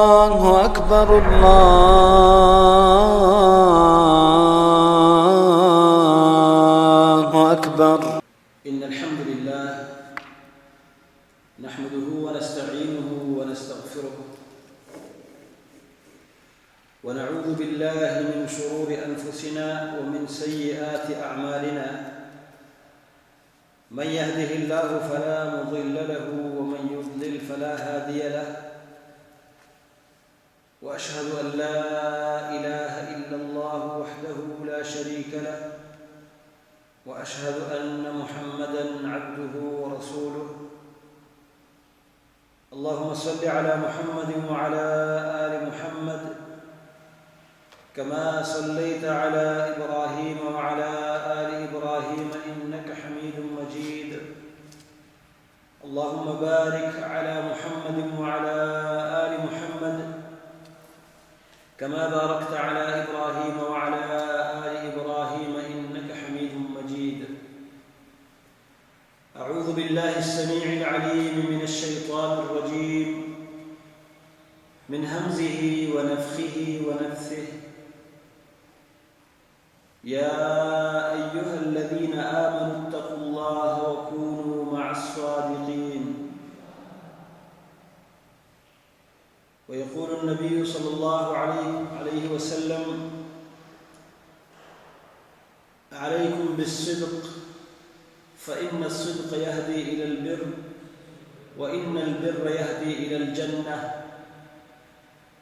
الله أكبر الله أكبر. إن الحمد لله نحمده ونستعينه ونستغفره ونعوذ بالله من شرور أنفسنا ومن سيئات أعمالنا. من يهده الله فلا مضل له ومن يضلل فلا هادي له. وأشهد أن لا إله إلا الله وحده لا شريك له. وأشهد أن محمدًا عبده ورسوله. اللهم صل على محمد وعلى آل محمد كما صليت على إبراهيم وعلى آل إبراهيم إنك حميد مجيد. اللهم بارك على محمد وعلى آل محمد كما باركت على إبراهيم وعلى آل إبراهيم إنك حميد مجيد. أعوذ بالله السميع العليم من الشيطان الرجيم من همزه ونفخه ونفثه. يا أيها الذين آمنوا اتقوا الله وكونوا مع الصادقين. ويقول النبي صلى الله عليه وسلم: عليكم بالصدق فإن الصدق يهدي إلى البر وإن البر يهدي إلى الجنة.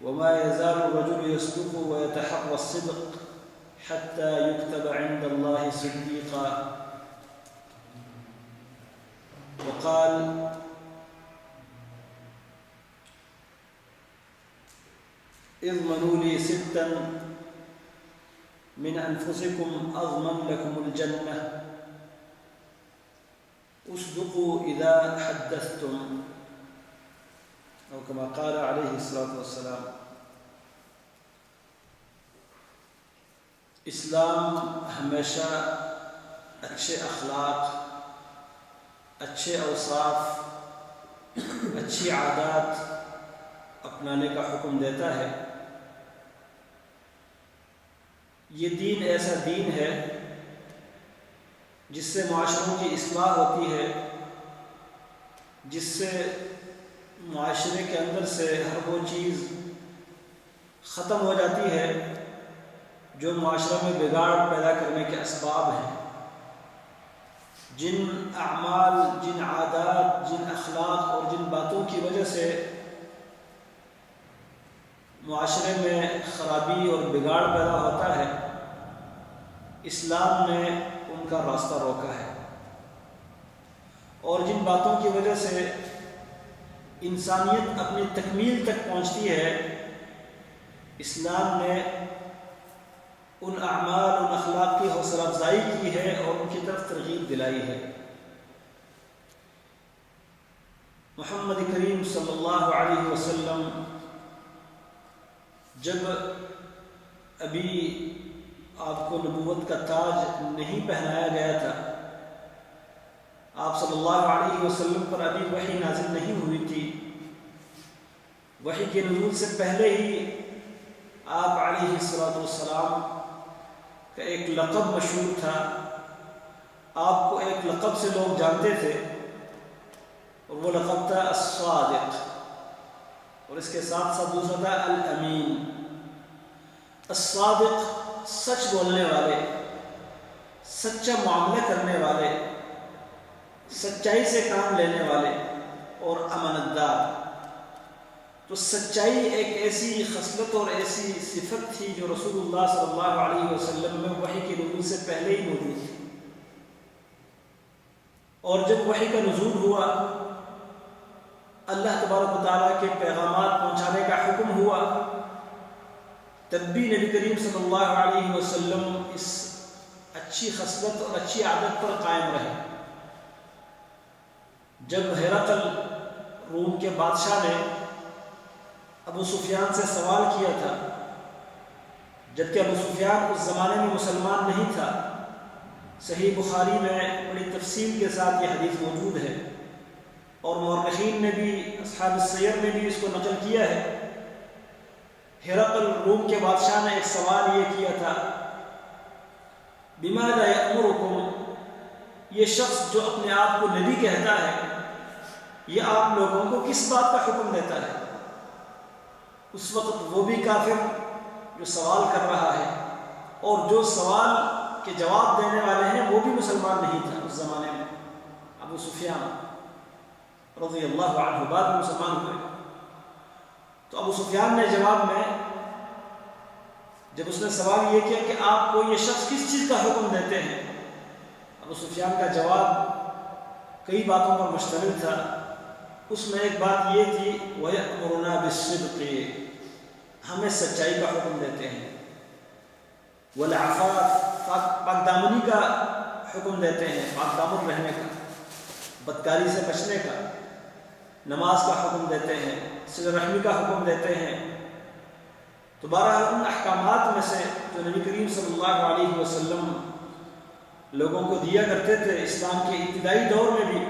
وما يزال الرجل يصدق ويتحرى الصدق حتى يكتب عند الله صديقا. وقال: اضمنوا لي ستا من أنفسكم أضمن لكم الجنة. اصدقوا إذا حدثتم، أو كما قال عليه الصلاة والسلام. اسلام ہمیشہ اچھے اخلاق، اچھے اوصاف، اچھی عادات اپنانے کا حکم دیتا ہے. یہ دین ایسا دین ہے جس سے معاشروں کی اصلاح ہوتی ہے، جس سے معاشرے کے اندر سے ہر وہ چیز ختم ہو جاتی ہے جو معاشرہ میں بگاڑ پیدا کرنے کے اسباب ہیں. جن اعمال، جن عادات، جن اخلاق اور جن باتوں کی وجہ سے معاشرے میں خرابی اور بگاڑ پیدا ہوتا ہے، اسلام نے ان کا راستہ روکا ہے. اور جن باتوں کی وجہ سے انسانیت اپنی تکمیل تک پہنچتی ہے، اسلام نے ان اعمال، ان اخلاق کی حوصلہ افزائی کی ہے اور ان کی طرف ترغیب دلائی ہے. محمد کریم صلی اللہ علیہ وسلم جب ابھی آپ کو نبوت کا تاج نہیں پہنایا گیا تھا، آپ صلی اللہ علیہ وسلم پر ابھی وحی نازل نہیں ہوئی تھی، وحی کے نزول سے پہلے ہی آپ علیہ السلام کا ایک لقب مشہور تھا. آپ کو ایک لقب سے لوگ جانتے تھے اور وہ لقب تھا الصادق، اور اس کے ساتھ ساتھ دوسرا تھا الامین. الصادق سچ بولنے والے، سچا معاملہ کرنے والے، سچائی سے کام لینے والے اور امانت دار. تو سچائی ایک ایسی خصلت اور ایسی صفت تھی جو رسول اللہ صلی اللہ علیہ وسلم میں وحی کے نزول سے پہلے ہی موجود تھی. اور جب وحی کا نزول ہوا، اللہ تبارک و تعالیٰ کے پیغامات پہنچانے کا حکم ہوا، تب بھی نبی کریم صلی اللہ علیہ وسلم اس اچھی خصلت اور اچھی عادت پر قائم رہے. جب ہرقل روم کے بادشاہ نے ابو سفیان سے سوال کیا تھا، جبکہ ابو سفیان اس زمانے میں مسلمان نہیں تھا، صحیح بخاری میں بڑی تفصیل کے ساتھ یہ حدیث موجود ہے اور مورخین نے بھی، اصحاب السیر نے بھی اس کو نقل کیا ہے۔ ہرقل روم کے بادشاہ نے ایک سوال یہ کیا تھا، بماذا یأمرکم، یہ شخص جو اپنے آپ کو نبی کہتا ہے یہ آپ لوگوں کو کس بات کا حکم دیتا ہے؟ اس وقت وہ بھی کافر جو سوال کر رہا ہے اور جو سوال کے جواب دینے والے ہیں وہ بھی مسلمان نہیں تھا اس زمانے میں، ابو سفیان رضی اللہ عنہ بعد میں مسلمان ہوئے۔ تو ابو سفیان نے جواب میں، جب اس نے سوال یہ کیا کہ آپ کو یہ شخص کس چیز کا حکم دیتے ہیں، ابو سفیان کا جواب کئی باتوں پر مشتمل تھا۔ اس میں ایک بات یہ تھی، وَيَأْمُرُنَا بِالصِّدْقِ، ہمیں سچائی کا حکم دیتے ہیں، وَالْعَفَافِ، پاک دامنی کا حکم دیتے ہیں، پاک دامن رہنے کا، بدکاری سے بچنے کا، نماز کا حکم دیتے ہیں، صلہ رحمی کا حکم دیتے ہیں۔ تو بہرحال ان احکامات میں سے جو نبی کریم صلی اللہ علیہ وسلم لوگوں کو دیا کرتے تھے اسلام کے ابتدائی دور میں بھی،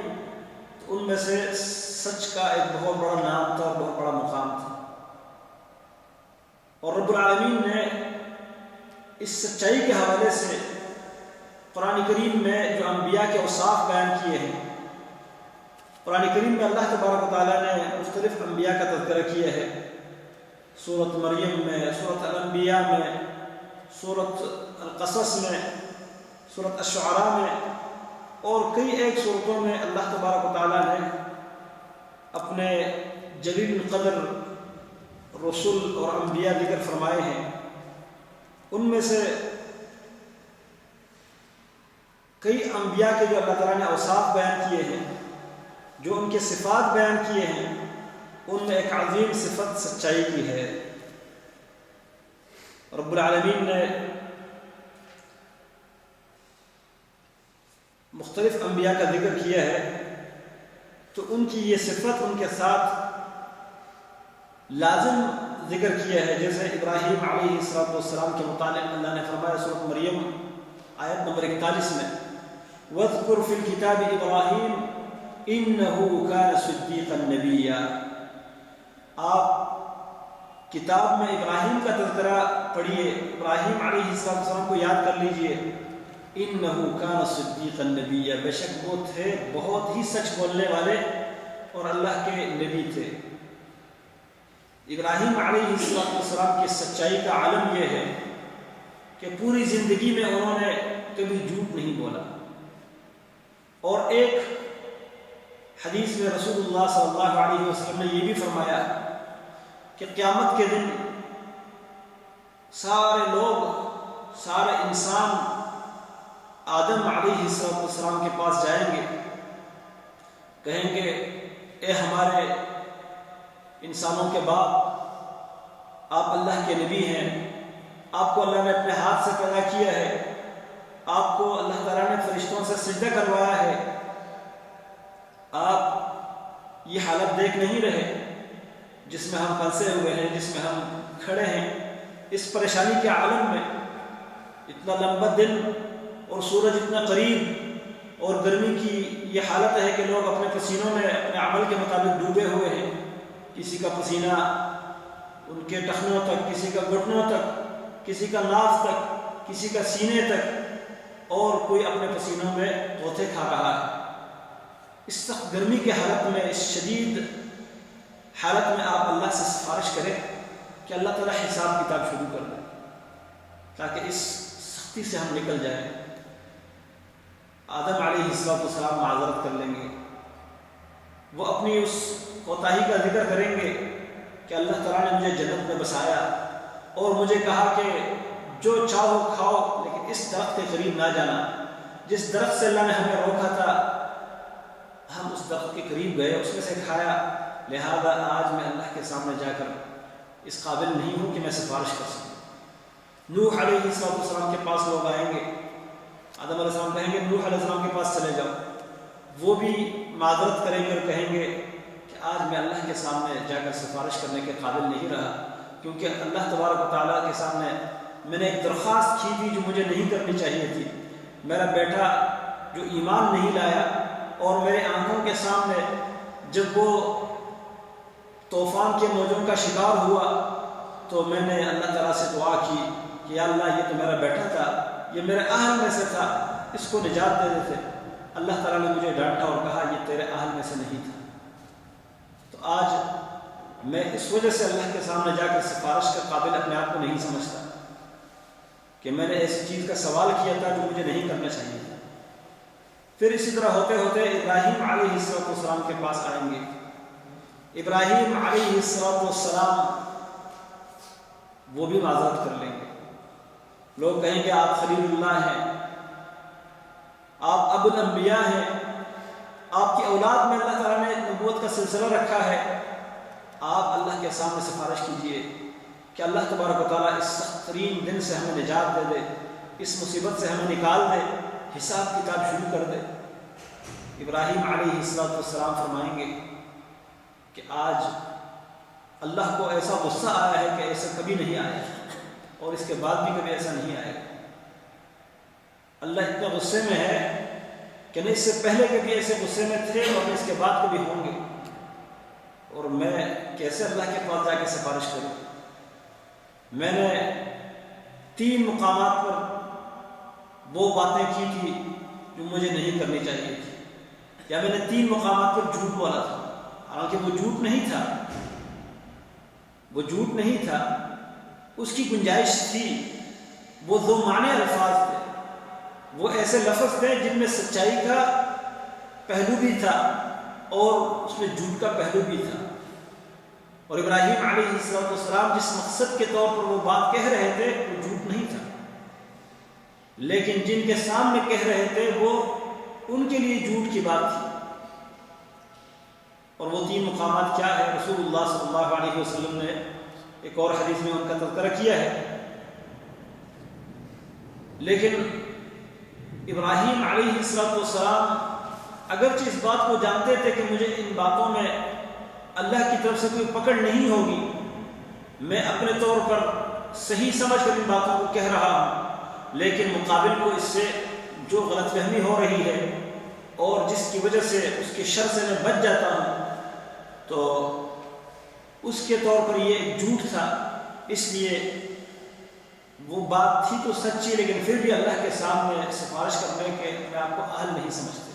تو ان میں سے سچ کا ایک بہت بڑا نام تھا اور بہت بڑا مقام تھا، اور رب العالمین نے اس سچائی کے حوالے سے قرآن کریم میں جو انبیاء کے اوصاف بیان کیے ہیں، قرآن کریم میں اللہ تبارک و تعالیٰ نے مختلف انبیاء کا تذکرہ کیا ہے، سورۃ مریم میں، سورۃ الانبیاء میں، سورۃ القصص میں، سورۃ الشعراء میں، اور کئی ایک صورتوں میں اللہ تبارک و تعالیٰ نے اپنے جلیل القدر رسول اور انبیاء ذکر فرمائے ہیں۔ ان میں سے کئی انبیاء کے جو اللہ تعالیٰ نے اوصاف بیان کیے ہیں، جو ان کے صفات بیان کیے ہیں، ان میں ایک عظیم صفت سچائی کی ہے۔ رب العالمین نے مختلف انبیاء کا ذکر کیا ہے، تو ان کی یہ صفت ان کے ساتھ لازم ذکر کیا ہے۔ جیسے ابراہیم علیہ السلام کے متعلق اللہ نے فرمایا سورۃ مریم آیت نمبر 41 میں، وَاذْكُرْ فِي الْكِتَابِ إِبْرَاهِيمَ إِنَّهُ كَانَ صِدِّيقًا نَبِيًّا، آپ کتاب میں ابراہیم کا تذکرہ پڑھیے، ابراہیم علیہ السلام کو یاد کر لیجئے، إِنَّهُ كَانَ صِدِّيقًا نَبِيًّا، بے شک وہ تھے بہت ہی سچ بولنے والے اور اللہ کے نبی تھے۔ ابراہیم علیہ السلام کی سچائی کا عالم یہ ہے کہ پوری زندگی میں انہوں نے کبھی جھوٹ نہیں بولا، اور ایک حدیث میں رسول اللہ صلی اللہ علیہ وسلم نے یہ بھی فرمایا کہ قیامت کے دن سارے لوگ، سارے انسان آدم علیہ السلام کے پاس جائیں گے، کہیں گے اے ہمارے انسانوں کے باپ، آپ اللہ کے نبی ہیں، آپ کو اللہ نے اپنے ہاتھ سے پیدا کیا ہے، آپ کو اللہ تعالیٰ نے فرشتوں سے سجدہ کروایا ہے، آپ یہ حالت دیکھ نہیں رہے جس میں ہم پھنسے ہوئے ہیں، جس میں ہم کھڑے ہیں، اس پریشانی کے عالم میں، اتنا لمبا دن اور سورج اتنا قریب اور گرمی کی یہ حالت ہے کہ لوگ اپنے پسینوں میں اپنے عمل کے مطابق ڈوبے ہوئے ہیں، کسی کا پسینہ ان کے ٹخنوں تک، کسی کا گھٹنوں تک، کسی کا ناف تک، کسی کا سینے تک، اور کوئی اپنے پسینوں میں طوطے کھا رہا ہے۔ اس سخت گرمی کے حالت میں، اس شدید حالت میں آپ اللہ سے سفارش کریں کہ اللہ تعالیٰ حساب کتاب شروع کر دے تاکہ اس سختی سے ہم نکل جائیں۔ آدم علیہ السلام معذرت کر لیں گے، وہ اپنی اس کوتاہی کا ذکر کریں گے کہ اللہ تعالیٰ نے مجھے جنت میں بسایا اور مجھے کہا کہ جو چاہو کھاؤ لیکن اس درخت کے قریب نہ جانا، جس درخت سے اللہ نے ہمیں روکا تھا ہم اس درخت کے قریب گئے، اس میں سے کھایا، لہذا آج میں اللہ کے سامنے جا کر اس قابل نہیں ہوں کہ میں سفارش کر سکوں۔ نوح علیہ السلام کے پاس لوگ آئیں گے، آدم علیہ السلام کہیں گے نوح علیہ السلام کے پاس چلے جاؤ، وہ بھی معذرت کریں گے اور کہیں گے کہ آج میں اللہ کے سامنے جا کر سفارش کرنے کے قابل نہیں رہا، کیونکہ اللہ تبارک و تعالیٰ کے سامنے میں نے ایک درخواست کی تھی جو مجھے نہیں کرنی چاہیے تھی، میرا بیٹا جو ایمان نہیں لایا اور میرے آنکھوں کے سامنے جب وہ طوفان کے موجوں کا شکار ہوا تو میں نے اللہ تعالیٰ سے دعا کی کہ یا اللہ یہ تو میرا بیٹا تھا، یہ میرے اہل میں سے تھا، اس کو نجات دے دیتے۔ اللہ تعالیٰ نے مجھے ڈانٹا اور کہا یہ تیرے اہل میں سے نہیں تھا۔ تو آج میں اس وجہ سے اللہ کے سامنے جا کر سفارش کا قابل اپنے آپ کو نہیں سمجھتا کہ میں نے ایسی چیز کا سوال کیا تھا جو مجھے نہیں کرنا چاہیے تھا۔ پھر اسی طرح ہوتے ہوتے ابراہیم علیہ السلام کے پاس آئیں گے۔ ابراہیم علیہ السلام وہ بھی معذرت کر لیں گے۔ لوگ کہیں گے آپ خلیل اللہ ہیں، آپ ابو الانبیاء ہیں، آپ کی اولاد میں اللہ تعالیٰ نے نبوت کا سلسلہ رکھا ہے، آپ اللہ کے سامنے سفارش کیجئے کہ اللہ تبارک و تعالیٰ اس سخت ترین دن سے ہمیں نجات دے دے، اس مصیبت سے ہمیں نکال دے، حساب کتاب شروع کر دے۔ ابراہیم علیہ السلام فرمائیں گے کہ آج اللہ کو ایسا غصہ آیا ہے کہ ایسا کبھی نہیں آیا، اور اس کے بعد بھی کبھی ایسا نہیں آئے گا۔ اللہ اتنا غصے میں ہے کہ نہیں اس سے پہلے کبھی ایسے غصے میں تھے اور اس کے بعد کبھی ہوں گے، اور میں کیسے اللہ کے پاس جا کے سفارش کروں؟ میں نے 3 مقامات پر وہ باتیں کی تھی جو مجھے نہیں کرنی چاہیے تھی، یا میں نے 3 مقامات پر جھوٹ بولا تھا، حالانکہ وہ جھوٹ نہیں تھا، وہ جھوٹ نہیں تھا، اس کی گنجائش تھی، وہ 2 معنی الفاظ تھے، وہ ایسے لفظ تھے جن میں سچائی کا پہلو بھی تھا اور اس میں جھوٹ کا پہلو بھی تھا۔ اور ابراہیم علیہ السلام جس مقصد کے طور پر وہ بات کہہ رہے تھے وہ جھوٹ نہیں تھا، لیکن جن کے سامنے کہہ رہے تھے وہ ان کے لیے جھوٹ کی بات تھی۔ اور وہ 3 مقامات کیا ہے؟ رسول اللہ صلی اللہ علیہ وسلم نے ایک اور حدیث میں ان کا تذکرہ کیا ہے، لیکن ابراہیم علیہ السلام اگرچہ اس بات کو جانتے تھے کہ مجھے ان باتوں میں اللہ کی طرف سے کوئی پکڑ نہیں ہوگی، میں اپنے طور پر صحیح سمجھ کر ان باتوں کو کہہ رہا ہوں، لیکن مقابل کو اس سے جو غلط فہمی ہو رہی ہے اور جس کی وجہ سے اس کے شر سے میں بچ جاتا ہوں، تو اس کے طور پر یہ ایک جھوٹ تھا۔ اس لیے وہ بات تھی تو سچی، لیکن پھر بھی اللہ کے سامنے سفارش کرنے کے میں آپ کو اہل نہیں سمجھتے۔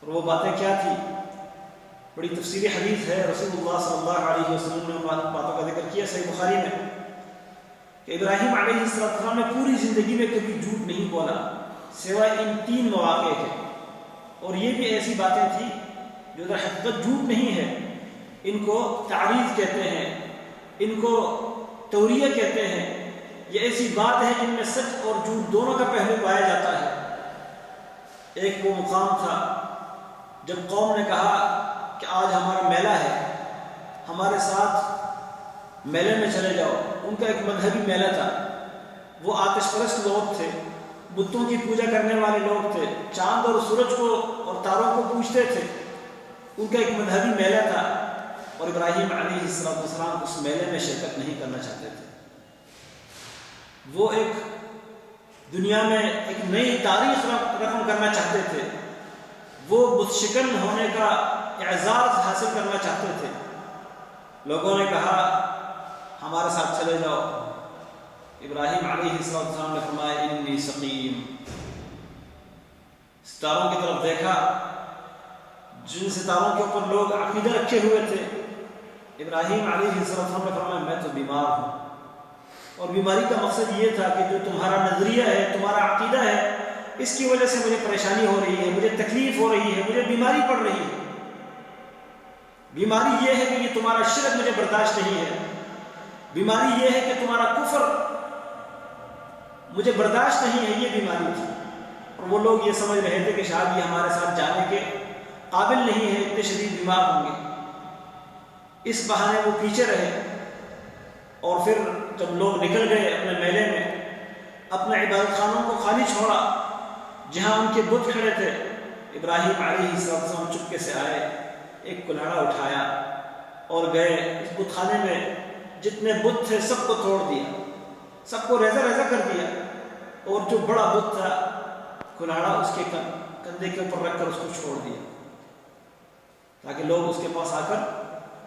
اور وہ باتیں کیا تھی؟ بڑی تفصیلی حدیث ہے، رسول اللہ صلی اللہ علیہ وسلم نے ان باتوں کا ذکر کیا صحیح بخاری میں، کہ ابراہیم علیہ السلام نے پوری زندگی میں کبھی جھوٹ نہیں بولا سوائے ان 3 مواقع کے، اور یہ بھی ایسی باتیں تھیں جو در حقیقت جھوٹ نہیں ہے، ان کو تعریض کہتے ہیں، ان کو توریہ کہتے ہیں، یہ ایسی بات ہے جن میں سچ اور جھوٹ دونوں کا پہلو پایا جاتا ہے۔ ایک وہ مقام تھا جب قوم نے کہا کہ آج ہمارا میلہ ہے، ہمارے ساتھ میلے میں چلے جاؤ۔ ان کا ایک مذہبی میلہ تھا، وہ آتش پرست لوگ تھے، بتوں کی پوجا کرنے والے لوگ تھے، چاند اور سورج کو اور تاروں کو پوجتے تھے، ان کا ایک مذہبی میلہ تھا، اور ابراہیم علیہ السلام اس میلے میں شرکت نہیں کرنا چاہتے تھے۔ وہ ایک دنیا میں ایک نئی تاریخ رقم کرنا چاہتے تھے، وہ بت شکن ہونے کا اعزاز حاصل کرنا چاہتے تھے۔ لوگوں نے کہا ہمارے ساتھ چلے جاؤ۔ ابراہیم علیہ السلام نے فرمایا انی سقیم۔ ستاروں کی طرف دیکھا، جن ستاروں کے اوپر لوگ عقیدہ رکھے ہوئے تھے۔ ابراہیم علیہ السلام نے فرمایا میں تو بیمار ہوں، اور بیماری کا مقصد یہ تھا کہ جو تمہارا نظریہ ہے، تمہارا عقیدہ ہے، اس کی وجہ سے مجھے پریشانی ہو رہی ہے، مجھے تکلیف ہو رہی ہے، مجھے بیماری پڑ رہی ہے۔ بیماری یہ ہے کہ یہ تمہارا شرک مجھے برداشت نہیں ہے، بیماری یہ ہے کہ تمہارا کفر مجھے برداشت نہیں ہے، یہ بیماری تھی۔ اور وہ لوگ یہ سمجھ رہے تھے کہ شاید یہ ہمارے ساتھ جانے کے قابل نہیں ہے، اتنے شدید بیمار ہوں گے۔ اس بہانے وہ پیچھے رہے، اور پھر جب لوگ نکل گئے اپنے میلے میں، اپنے عبادت خانوں کو خالی چھوڑا جہاں ان کے بت کھڑے تھے، ابراہیم علیہ السلام چپکے سے آئے، ایک کلاڑا اٹھایا اور گئے اس بت خانے میں، جتنے بت تھے سب کو توڑ دیا، سب کو ریزہ ریزہ کر دیا، اور جو بڑا بت تھا کلاڑا اس کے کندھے کے اوپر رکھ کر اس کو چھوڑ دیا۔ تاکہ لوگ اس کے پاس آ کر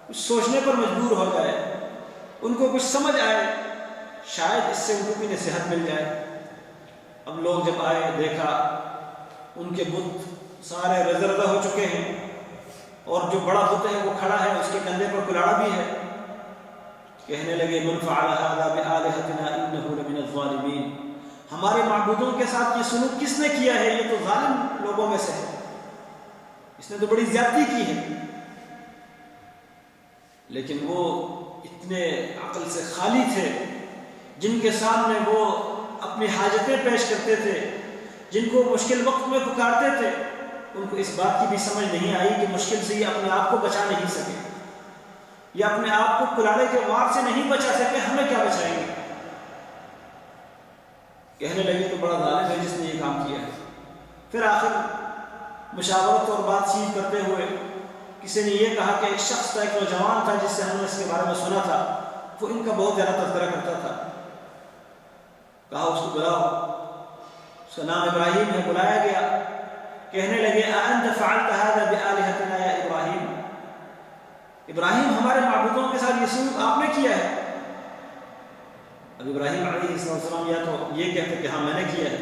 کچھ سوچنے پر مجبور ہو جائے، ان کو کچھ سمجھ آئے، شاید اس سے ان کو بھی نصیحت مل جائے۔ اب لوگ جب آئے، دیکھا ان کے بت سارے رزردہ ہو چکے ہیں، اور جو بڑا بت ہے وہ کھڑا ہے، اس کے کندھے پر کلاڑا بھی ہے۔ کہنے لگے من فعل هذا بآلهتنا انه لمن الظالمین، ہمارے معبودوں کے ساتھ یہ سلوک کس نے کیا ہے؟ یہ تو ظالم لوگوں میں سے ہے، اس نے تو بڑی زیادتی کی ہے۔ لیکن وہ اتنے عقل سے خالی تھے، جن کے سامنے وہ اپنی حاجتیں پیش کرتے تھے، جن کو مشکل وقت میں پکارتے تھے، ان کو اس بات کی بھی سمجھ نہیں آئی کہ مشکل سے یہ اپنے آپ کو بچا نہیں سکے، یا اپنے آپ کو کلاڑے کے وار سے نہیں بچا سکے، ہمیں کیا بچائیں گے؟ کہنے لگے تو بڑا ظالم ہے جس نے یہ کام کیا ہے۔ پھر آخر مشاورت اور بات چیت کرتے ہوئے کسی نے یہ کہا کہ ایک شخص تھا، ایک نوجوان تھا جس سے ہم نے اس کے بارے میں سنا تھا، وہ ان کا بہت زیادہ تذکرہ کرتا تھا۔ کہا اس کو بلاؤ، اس کا نام ابراہیم ہے۔ بلایا گیا، کہنے لگے اَأَنْتَ فَعَلْتَ هَذَا بِآلِهَتِنَا يَا ابراہیم، ابراہیم ہمارے معبودوں کے ساتھ یہ سلوک آپ نے کیا ہے؟ اب ابراہیم علیہ السلام یا تو یہ کہتے کہ ہاں میں نے کیا ہے،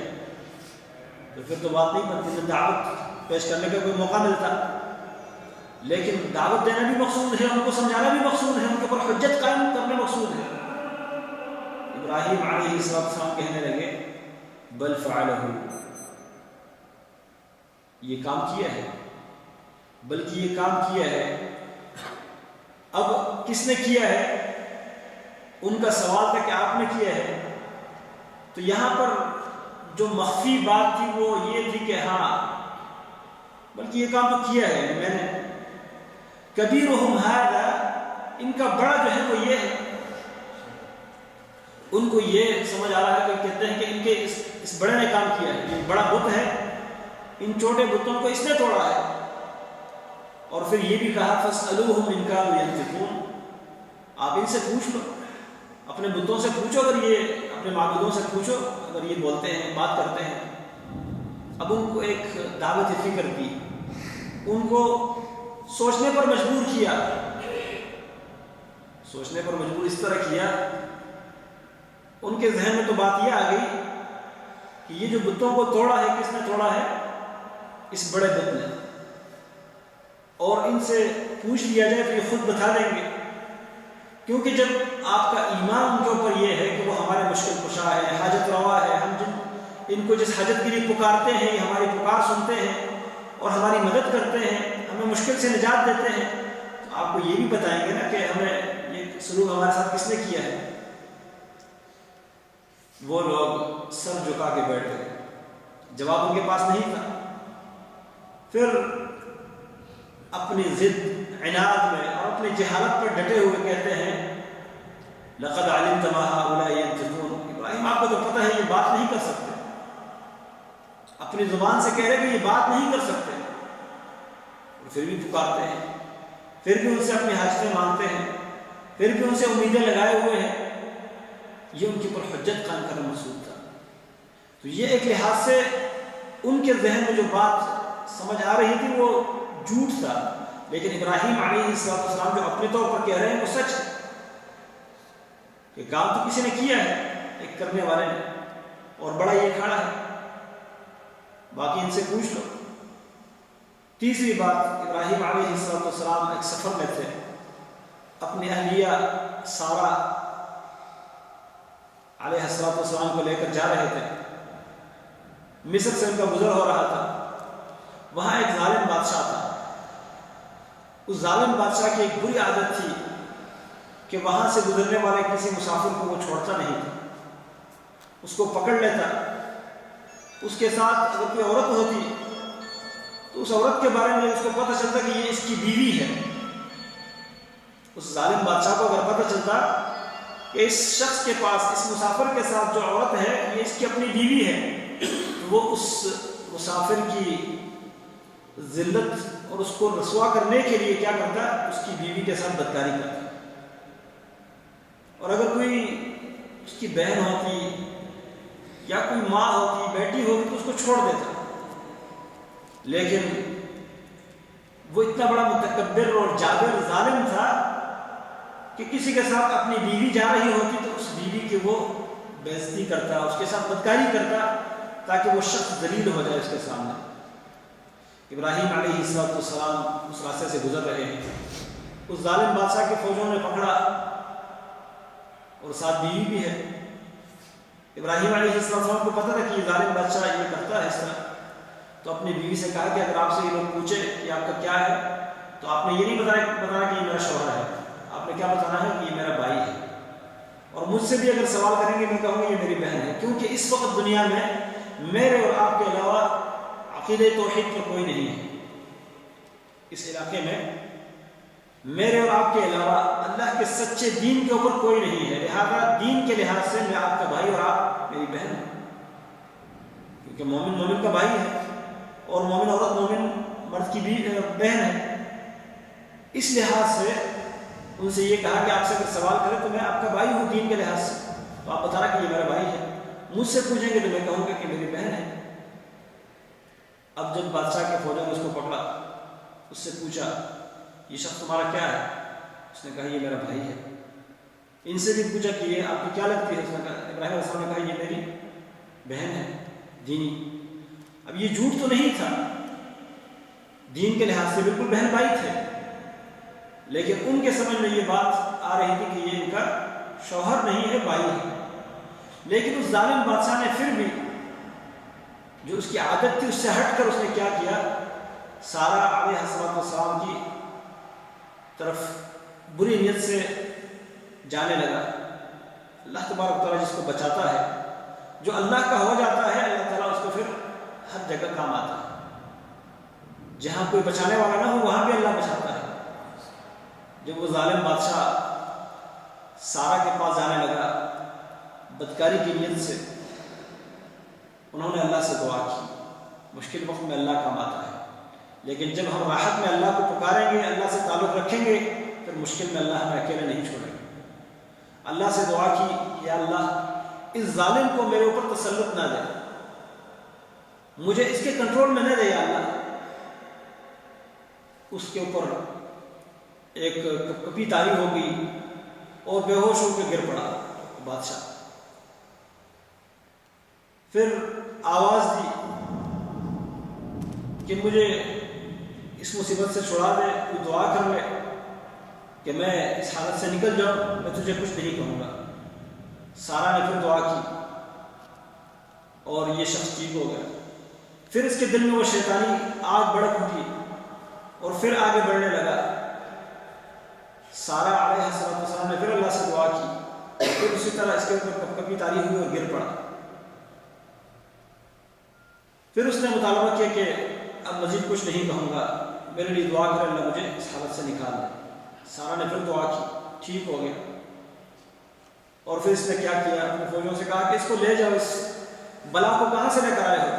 تو پھر تو بات نہیں بنتی، دعوت پیش کرنے کا کوئی موقع ملتا، لیکن دعوت دینا بھی مقصود ہے، ان کو سمجھانا بھی مقصود ہے، ان کے اوپر حجت قائم کرنا مقصود ہے۔ ابراہیم علیہ السلام کہنے لگے بل فعلہ، یہ کام کیا ہے، بلکہ یہ کام کیا ہے۔ اب کس نے کیا ہے؟ ان کا سوال تھا کہ آپ نے کیا ہے، تو یہاں پر جو مخفی بات تھی وہ یہ تھی کہ ہاں بلکہ یہ کام تو کیا ہے میں نے۔ کبیرہم ھذا، ان کا بڑا جو ہے وہ یہ ہے، ان کو یہ سمجھ آ رہا ہے کہ کہتے ہیں کہ ان کے اس بڑے نے کام کیا ہے، یہ بڑا بت ہے، ان چھوٹے بتوں کو اس نے توڑا ہے۔ اور پھر یہ بھی کہا فاسألوہم ان کانوا ینطقون، آپ ان سے پوچھ لو، اپنے بتوں سے پوچھو، اگر یہ اپنے معبودوں سے پوچھو اگر یہ بولتے ہیں، بات کرتے ہیں۔ اب ان کو ایک دعوت فکر کی، ان کو سوچنے پر مجبور کیا، سوچنے پر مجبور اس طرح کیا، ان کے ذہن میں تو بات یہ آ گئی کہ یہ جو بتوں کو توڑا ہے کس نے توڑا ہے؟ اس بڑے بت نے، اور ان سے پوچھ لیا جائے تو یہ خود بتا دیں گے، کیونکہ جب آپ کا ایمان ان کے اوپر یہ ہے کہ وہ ہمارے مشکل کشا ہے، حاجت روا ہے، ہم ان کو جس حاجت کے لیے پکارتے ہیں یہ ہماری پکار سنتے ہیں اور ہماری مدد کرتے ہیں، ہمیں مشکل سے نجات دیتے ہیں، تو آپ کو یہ بھی بتائیں گے نا کہ ہمیں یہ سلوک ہمارے ساتھ کس نے کیا ہے۔ وہ لوگ سر جھکا کے بیٹھ گئے، جواب ان کے پاس نہیں تھا۔ پھر اپنی ضد، عناد میں اور اپنی جہالت پر ڈٹے ہوئے کہتے ہیں لقد علمت ما هؤلاء ينطقون، ابراہیم آپ کو تو پتہ ہے یہ بات نہیں کر سکتے، اپنی زبان سے کہہ رہے کہ یہ بات نہیں کر سکتے، اور پھر بھی پکارتے ہیں، پھر بھی ان سے اپنی حاجتیں مانگتے ہیں، پھر بھی ان سے امیدیں لگائے ہوئے ہیں۔ یہ ان کے اوپر حجت قائم کرنا مقصود تھا۔ تو یہ ایک لحاظ سے ان کے ذہن میں جو بات سمجھ آ رہی تھی وہ جھوٹ تھا، لیکن ابراہیم علیہ السلام جو اپنے طور پر کہہ رہے ہیں وہ سچ ہے کہ کام تو کسی نے کیا ہے، ایک کرنے والے نے، اور بڑا یہ کھڑا ہے، باقی ان سے پوچھ لو۔ تیسری بات، ابراہیم علیہ السلام ایک سفر میں تھے، اپنی اہلیہ سارہ علیہ السلام کو لے کر جا رہے تھے، مصر سے ان کا گزر ہو رہا تھا، وہاں ایک ظالم بادشاہ تھا۔ اس ظالم بادشاہ کی ایک بری عادت تھی کہ وہاں سے گزرنے والے کسی مسافر کو وہ چھوڑتا نہیں تھا، اس کو پکڑ لیتا، اس کے ساتھ اگر کوئی عورت ہوتی تو اس عورت کے بارے میں اس کو پتہ چلتا کہ یہ اس کی بیوی ہے، اس ظالم بادشاہ کو اگر پتہ چلتا کہ اس شخص کے پاس، اس مسافر کے ساتھ جو عورت ہے یہ اس کی اپنی بیوی ہے، تو وہ اس مسافر کی ذلت اور اس کو رسوا کرنے کے لیے کیا کرتا، اس کی بیوی کے ساتھ بدکاری کرتا، اور اگر کوئی اس کی بہن ہوتی یا کوئی ماں ہوتی، بیٹی ہوتی تو اس کو چھوڑ دیتا۔ لیکن وہ اتنا بڑا متکبر اور جابر ظالم تھا کہ کسی کے ساتھ اپنی بیوی جا رہی ہوتی تو اس بیوی کی وہ بےعزتی کرتا، اس کے ساتھ بدکاری کرتا تاکہ وہ شخص ذلیل ہو جائے اس کے سامنے۔ ابراہیم علیہ السلام اس راستے سے گزر رہے ہیں، اس ظالم بادشاہ کے فوجوں نے پکڑا اور ساتھ بیوی بھی ہے۔ ابراہیم علیہ السلام کو پتہ تھا کہ یہ ظالم بادشاہ یہ کرتا ہے اس طرح، تو اپنی بیوی سے کہا کہ اگر آپ سے یہ لوگ پوچھے کہ آپ کا کیا ہے تو آپ نے یہ نہیں بتانا کہ یہ میرا شوہر ہے، آپ نے کیا بتانا ہے کہ یہ میرا بھائی ہے، اور مجھ سے بھی اگر سوال کریں گے میں کہوں گا یہ میری بہن ہے، کیونکہ اس وقت دنیا میں میرے اور آپ کے علاوہ عقیدہ توحید کا کوئی نہیں ہے۔ اس علاقے میں میرے اور آپ کے علاوہ اللہ کے سچے دین کے اوپر کوئی نہیں ہے، لہذا دین کے لحاظ سے میں آپ کا بھائی اور آپ میری بہن ہیں، کیونکہ مومن مومن کا بھائی ہے اور مومن عورت مومن مرد کی بھی بہن ہے۔ اس لحاظ سے ان سے یہ کہا کہ آپ سے اگر سوال کریں تو میں آپ کا بھائی ہوں دین کے لحاظ سے، تو آپ بتا رہا کہ یہ میرا بھائی ہے، مجھ سے پوچھیں گے تو میں کہوں گا کہ میری بہن ہے۔ اب جب بادشاہ کے فوجوں نے اس کو پکڑا، اس سے پوچھا یہ شخص تمہارا کیا ہے؟ اس نے کہا یہ میرا بھائی ہے۔ ان سے بھی پوچھا کہ یہ آپ کی کیا لگتی ہے؟ اس نے کہا، ابراہیم علیہ السلام نے کہا یہ میری بہن ہے دینی۔ اب یہ جھوٹ تو نہیں تھا، دین کے لحاظ سے بالکل بہن بھائی تھے، لیکن ان کے سمجھ میں یہ بات آ رہی تھی کہ یہ ان کا شوہر نہیں ہے، بھائی ہے۔ لیکن اس ظالم بادشاہ نے پھر بھی جو اس کی عادت تھی اس سے ہٹ کر اس نے کیا کیا، سارہ علیہ السلام کی طرف بری نیت سے جانے لگا۔ اللہ تبارک تعالیٰ جس کو بچاتا ہے، جو اللہ کا ہو جاتا ہے، اللہ تعالیٰ اس کو پھر ہر جگہ کام آتا ہے، جہاں کوئی بچانے والا نہ ہو وہاں بھی اللہ بچاتا ہے۔ جب وہ ظالم بادشاہ سارہ کے پاس جانے لگا بدکاری کی نیت سے، انہوں نے اللہ سے دعا کی۔ مشکل وقت میں اللہ کام آتا ہے، لیکن جب ہم راحت میں اللہ کو پکاریں گے، اللہ سے تعلق رکھیں گے، پھر مشکل میں اللہ ہمیں اکیلے نہیں چھوڑیں گے۔ اللہ سے دعا کی، یا اللہ اس ظالم کو میرے اوپر تسلط نہ دے، مجھے اس کے کنٹرول میں نہ دے، یا اللہ۔ اس کے اوپر ایک کپی طاری ہو گئی اور بے ہوش ہو کے گر پڑا بادشاہ۔ پھر آواز دی کہ مجھے اس مصیبت سے چھڑا دے، تو دعا کر لے کہ میں اس حالت سے نکل جاؤں، میں تجھے کچھ نہیں کہوں گا۔ سارہ نے پھر دعا کی اور یہ شخص ٹھیک ہو گیا۔ پھر اس کے دل میں وہ شیطانی آگ بڑک اٹھی اور پھر آگے بڑھنے لگا۔ سارہ علیہ السلام نے پھر اللہ سے دعا کی، پھر اسی طرح اس کے اوپر کپی طاری ہوئی اور گر پڑا۔ پھر اس نے مطالبہ کیا کہ اب مزید کچھ نہیں کہوں گا، میرے لیے دعا کرے، اللہ مجھے اس حالت سے نکال دے۔ سارہ نے پھر دعا کی، ٹھیک ہو گیا۔ اور پھر اس نے کیا کیا، اپنے فوجوں سے کہا کہ اس کو لے جاؤ، اس بلا کو کہاں سے لے کر آئے ہو،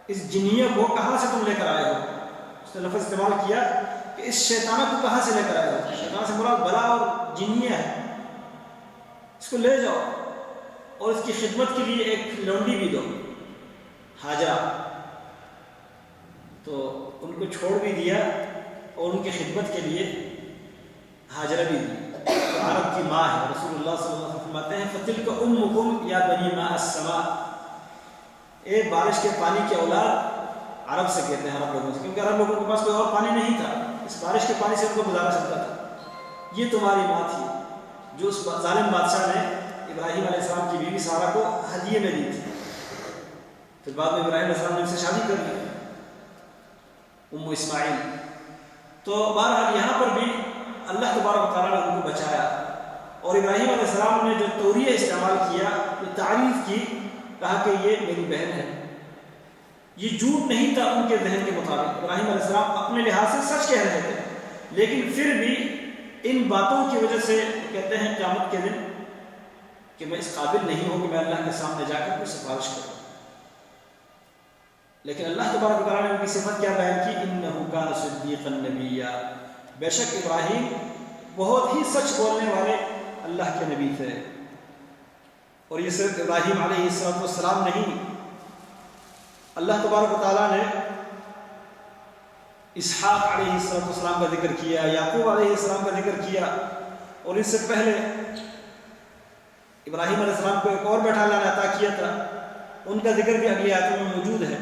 اس جنیہ کو کہاں سے تم لے کر آئے ہو۔ اس نے لفظ استعمال کیا کہ اس شیطانہ کو کہاں سے لے کر آئے ہو۔ شیطان سے مراد بلا اور جنیہ ہے، اس کو لے جاؤ اور اس کی خدمت کے لیے ایک لونڈی بھی دو، ہاجرہ۔ تو ان کو چھوڑ بھی دیا اور ان کی خدمت کے لیے ہاجرہ بھی دی، جو عرب کی ماں ہے۔ رسول اللہ صلی اللہ علیہ وسلم فرماتے ہیں فَتِلْكَ أُمُّكُمْ يَا بَنِي مَاءَ السَّمَاءِ، اے بارش کے پانی کی اولاد، عرب سے کہتے ہیں، عرب لوگوں سے، کیونکہ عرب لوگوں کے پاس کوئی اور پانی نہیں تھا، اس بارش کے پانی سے ان کو گزارا چلتا تھا۔ یہ تمہاری ماں تھی جو اس ظالم بادشاہ نے ابراہیم علیہ السلام کی بیوی سارہ کو ہدیے میں دی تھی۔ پھر بعد میں ابراہیم علیہ السلام نے ان سے شادی کر لی، ام اسماعیل۔ تو بہرحال یہاں پر بھی اللہ تبارک و تعالیٰ نے ان کو بچایا، اور ابراہیم علیہ السلام نے جو توریہ استعمال کیا، جو تعریف کی، کہا کہ یہ میری بہن ہے۔ یہ جھوٹ نہیں تھا ان کے ذہن کے مطابق، ابراہیم علیہ السلام اپنے لحاظ سے سچ کہہ رہے تھے، لیکن پھر بھی ان باتوں کی وجہ سے کہتے ہیں قیامت کے دن کہ میں اس قابل نہیں ہوں کہ میں اللہ کے سامنے جا کر کوئی سفارش کروں۔ لیکن اللہ تبارک و تعالیٰ نے ان کی صفت کیا بیان کی، انہ کان صدیقا نبیا، بے شک ابراہیم بہت ہی سچ بولنے والے اللہ کے نبی تھے۔ اور یہ صرف ابراہیم علیہ السلام نہیں، اللہ تبارک و تعالیٰ نے اسحاق علیہ السلام کا ذکر کیا، یعقوب علیہ السلام کا ذکر کیا، اور اس سے پہلے ابراہیم علیہ السلام کو ایک اور بیٹا اللہ نے عطا کیا تھا، ان کا ذکر بھی اگلی آیتوں میں موجود ہے۔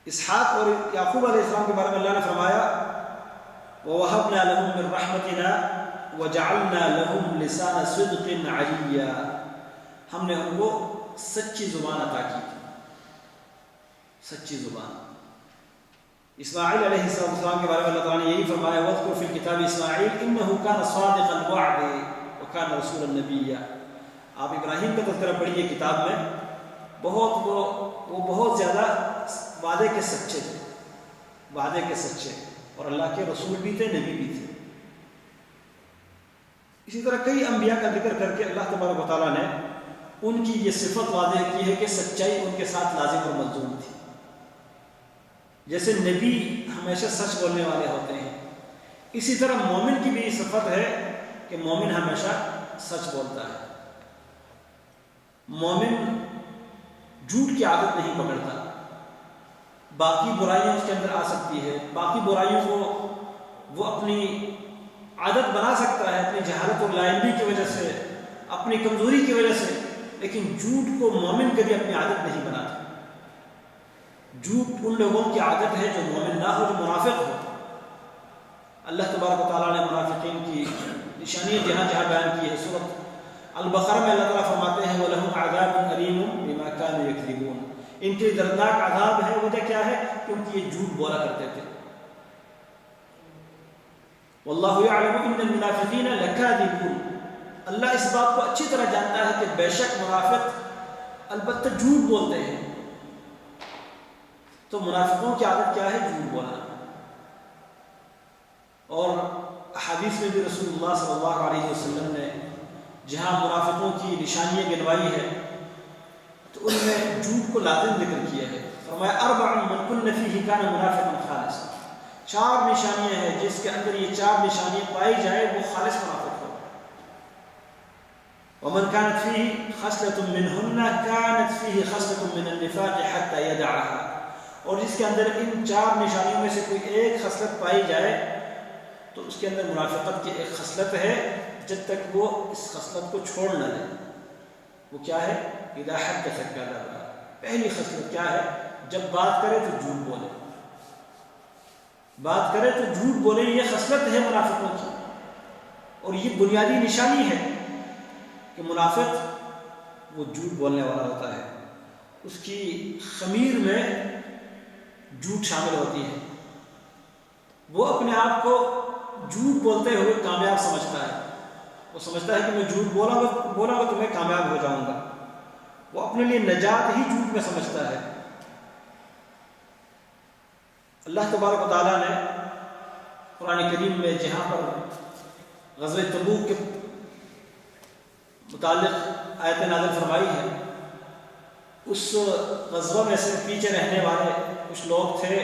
اسحاق اور یعقوب علیہ السلام کے بارے میں اللہ نے فرمایا وَوَهَبْنَا لَهُم مِّن رَحْمَتِنَا وَجَعَلْنَا لَهُمْ لِسَانَ صِدْقٍ عَلِيًّا، ہم نے ان کو سچی زبان عطا کی تھی، سچی زبان۔ اسماعیل علیہ السلام کے بارے میں اللہ تعالیٰ نے یہی فرمایا وَاذْكُرْ فِي الْكِتَابِ إِسْمَاعِيلَ إِنَّهُ كَانَ صَادِقَ الْوَعْدِ وَكَانَ رَسُولًا نَبِيًّا۔ آپ ابراہیم کا تذکرہ پڑھیے کتاب میں، وہ بہت زیادہ وعدے کے سچے تھے، وعدے کے سچے، اور اللہ کے رسول بھی تھے، نبی بھی تھے۔ اسی طرح کئی انبیاء کا ذکر کر کے اللہ تبارک و تعالیٰ نے ان کی یہ صفت واضح کی ہے کہ سچائی ان کے ساتھ لازم اور ملزوم تھی۔ جیسے نبی ہمیشہ سچ بولنے والے ہوتے ہیں، اسی طرح مومن کی بھی صفت ہے کہ مومن ہمیشہ سچ بولتا ہے۔ مومن جھوٹ کی عادت نہیں پکڑتا، باقی برائیاں اس کے اندر آ سکتی ہے، باقی برائیوں کو وہ اپنی عادت بنا سکتا ہے اپنی جہالت اور لاعلمی کی وجہ سے، اپنی کمزوری کی وجہ سے، لیکن جھوٹ کو مومن کبھی اپنی عادت نہیں بناتا۔ جھوٹ ان لوگوں کی عادت ہے جو مومن نہ ہو، جو منافق ہو۔ اللہ تبارک و تعالیٰ نے منافقین کی نشانیاں جہاں جہاں بیان کی ہے۔ سورۃ البقرہ میں اللہ تعالیٰ فرماتے ہیں وَلَهُمْ عَذَابٌ أَلِيمٌ بِمَا كَانُوا يَكْذِبُونَ، ان کے دردناک عذاب ہے۔ وجہ کیا ہے؟ کیونکہ یہ جھوٹ بولا کرتے تھے۔ واللہ یعلم ان المنافقین لکاذبون، اللہ اس بات کو اچھی طرح جانتا ہے کہ بے شک منافق البتہ جھوٹ بولتے ہیں۔ تو منافقوں کی عادت کیا ہے؟ جھوٹ بولنا۔ اور احادیث میں بھی رسول اللہ صلی اللہ علیہ وسلم نے جہاں منافقوں کی نشانیاں گنوائی ہے تو ان میں جھوٹ کو لازم ذکر کیا ہے۔ فرمایا اربع من کن فیہ کان منافقا خالصا، چار نشانیاں ہیں جس کے اندر یہ چار نشانیاں پائی جائے وہ خالص منافق ہو۔ ومن كانت فيه خصلة منهن كانت فيه خصلة من النفاق حتى يدعها، اور جس کے اندر ان چار نشانیوں میں سے کوئی ایک خصلت پائی جائے تو اس کے اندر منافقت کی ایک خصلت ہے جب تک وہ اس خصلت کو چھوڑ نہ لے۔ وہ کیا ہے؟ اذا حدث كذب، پہلی خصلت کیا ہے؟ جب بات کرے تو جھوٹ بولے، بات کرے تو جھوٹ بولے، یہ خصلت ہے منافقوں کی، اور یہ بنیادی نشانی ہے کہ منافق وہ جھوٹ بولنے والا ہوتا ہے، اس کی خمیر میں جھوٹ شامل ہوتی ہے، وہ اپنے آپ کو جھوٹ بولتے ہوئے کامیاب سمجھتا ہے، وہ سمجھتا ہے کہ میں جھوٹ بولا تو میں کامیاب ہو جاؤں گا، وہ اپنے لیے نجات ہی جھوٹ میں سمجھتا ہے۔ اللہ تبارک و تعالیٰ نے قرآن کریم میں جہاں پر غزوہ تبوک کے متعلق آیت نازل فرمائی ہے، اس غزوہ میں سے پیچھے رہنے والے کچھ لوگ تھے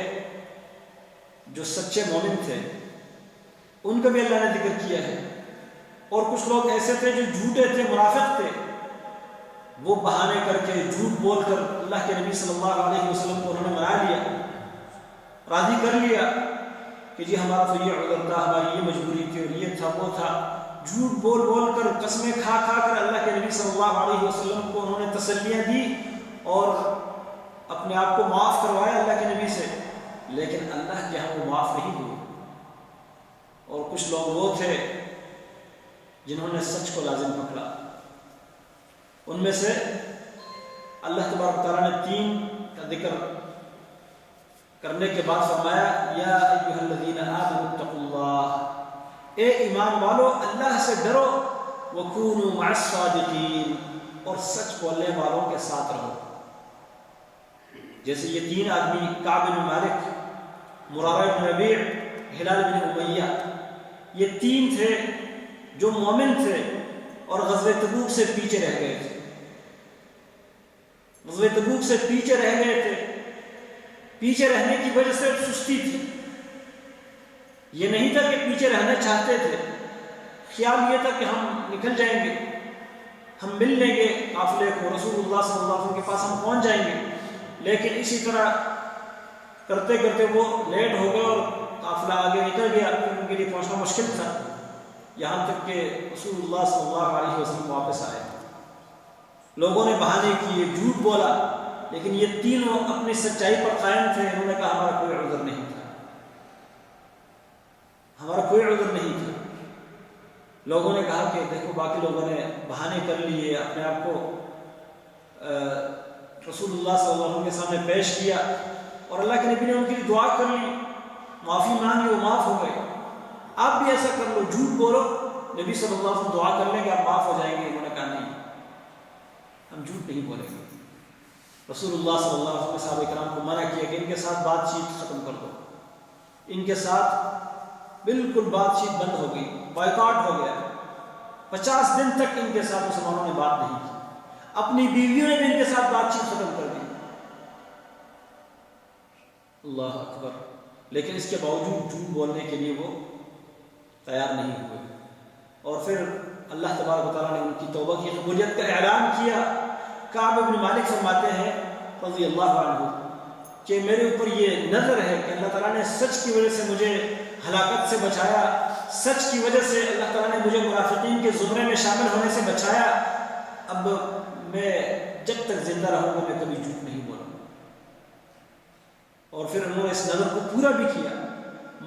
جو سچے مومن تھے، ان کا بھی اللہ نے ذکر کیا ہے، اور کچھ لوگ ایسے تھے جو جھوٹے تھے، منافق تھے، وہ بہانے کر کے جھوٹ بول کر اللہ کے نبی صلی اللہ علیہ وسلم کو انہوں نے منا لیا، راضی کر لیا کہ جی ہمارا تو یہ عذر تھا، ہماری یہ مجبوری تھی، اور یہ تھا وہ تھا۔ جھوٹ بول بول کر، قسمیں کھا کھا کر اللہ کے نبی صلی اللہ علیہ وسلم کو انہوں نے تسلیاں دی اور اپنے آپ کو معاف کروایا اللہ کے نبی سے، لیکن اللہ کے ہاں وہ معاف نہیں ہوئے۔ اور کچھ لوگ وہ تھے جنہوں نے سچ کو لازم پکڑا، ان میں سے اللہ تبارک تعالیٰ نے 3 کا ذکر کرنے کے بعد فرمایا یا ایھا الذین آمنوا اتقوا اللہ، اے ایمان والو اللہ سے ڈرو، وکونوا مع الصادقین، اور سچ بولنے والوں کے ساتھ رہو۔ جیسے یہ 3 آدمی کعب بن مالک، مرارہ بن ربیع، ہلال بن امیہ، یہ 3 تھے جو مومن تھے اور غزوہ تبوک سے پیچھے رہ گئے تھے، غزوہ تبوک سے پیچھے رہ گئے تھے۔ پیچھے رہنے کی وجہ سے سستی تھی، یہ نہیں تھا کہ پیچھے رہنا چاہتے تھے، خیال یہ تھا کہ ہم نکل جائیں گے، ہم مل لیں گے قافلے کو، رسول اللہ صلی اللہ علیہ وسلم کے پاس ہم پہنچ جائیں گے، لیکن اسی طرح کرتے کرتے وہ لیٹ ہو گئے اور قافلہ آگے نکل گیا، پھر ان کے لیے پہنچنا مشکل تھا، یہاں تک کہ رسول اللہ صلی اللہ علیہ وسلم واپس آئے۔ لوگوں نے بہانے کیے، جھوٹ بولا، لیکن یہ تینوں اپنی سچائی پر قائم تھے۔ انہوں نے کہا ہمارا کوئی عذر نہیں تھا، ہمارا کوئی عذر نہیں تھا۔ لوگوں نے کہا کہ دیکھو باقی لوگوں نے بہانے کر لیے، اپنے آپ کو رسول اللہ صلی اللہ علیہ وسلم کے سامنے پیش کیا، اور اللہ کے نبی نے ان کے لیے دعا کر لی، معافی مانگی، وہ معاف ہو گئے۔ آپ بھی ایسا کر لو، جھوٹ بولو، نبی صلی اللہ علیہ وسلم دعا کر لیں گے، آپ معاف ہو جائیں گے۔ انہوں نے کہا نہیں، ہم جھوٹ نہیں بولیں گے۔ رسول اللہ صلی اللہ علیہ وسلم نے صحابہ کرام کو منع کیا کہ ان کے ساتھ بات چیت ختم کر دو، ان کے ساتھ بالکل بات چیت بند ہو گئی، بائیکاٹ ہو گیا۔ 50 دن تک ان کے ساتھ مسلمانوں نے بات نہیں کی، اپنی بیویوں نے بھی ان کے ساتھ بات چیت ختم کر دی۔ اللہ اکبر! لیکن اس کے باوجود جھوٹ بولنے کے لیے وہ تیار نہیں ہوئے، اور پھر اللہ تبارک و تعالیٰ نے ان کی توبہ کی قبولیت کا اعلان کیا۔ کعب بن مالک فرماتے ہیں رضی اللہ عنہ کہ میرے اوپر یہ نظر ہے کہ اللہ تعالیٰ نے سچ کی وجہ سے مجھے ہلاکت سے بچایا، سچ کی وجہ سے اللہ تعالیٰ نے مجھے منافقین کے زمرے میں شامل ہونے سے بچایا۔ اب میں جب تک زندہ رہوں گا میں کبھی جھوٹ نہیں بولوں گا۔ اور پھر انہوں نے اس نظر کو پورا بھی کیا،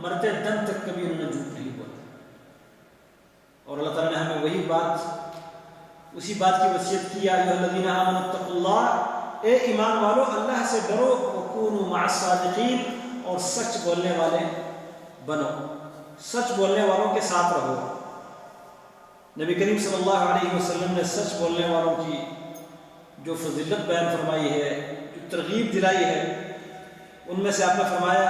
مرتے دم تک کبھی انہوں نے جھوٹ نہیں بولا۔ اور اللہ تعالیٰ نے ہمیں وہی بات، اسی بات کی وصیت کی، یا ایھا الذین آمنوا اتقوا اللہ، اے ایمان والو اللہ سے ڈرو، وکونوا مع الصادقین، اور سچ بولنے والے بنو، سچ بولنے والوں کے ساتھ رہو۔ نبی کریم صلی اللہ علیہ وسلم نے سچ بولنے والوں کی جو فضیلت بیان فرمائی ہے، جو ترغیب دلائی ہے، ان میں سے آپ نے فرمایا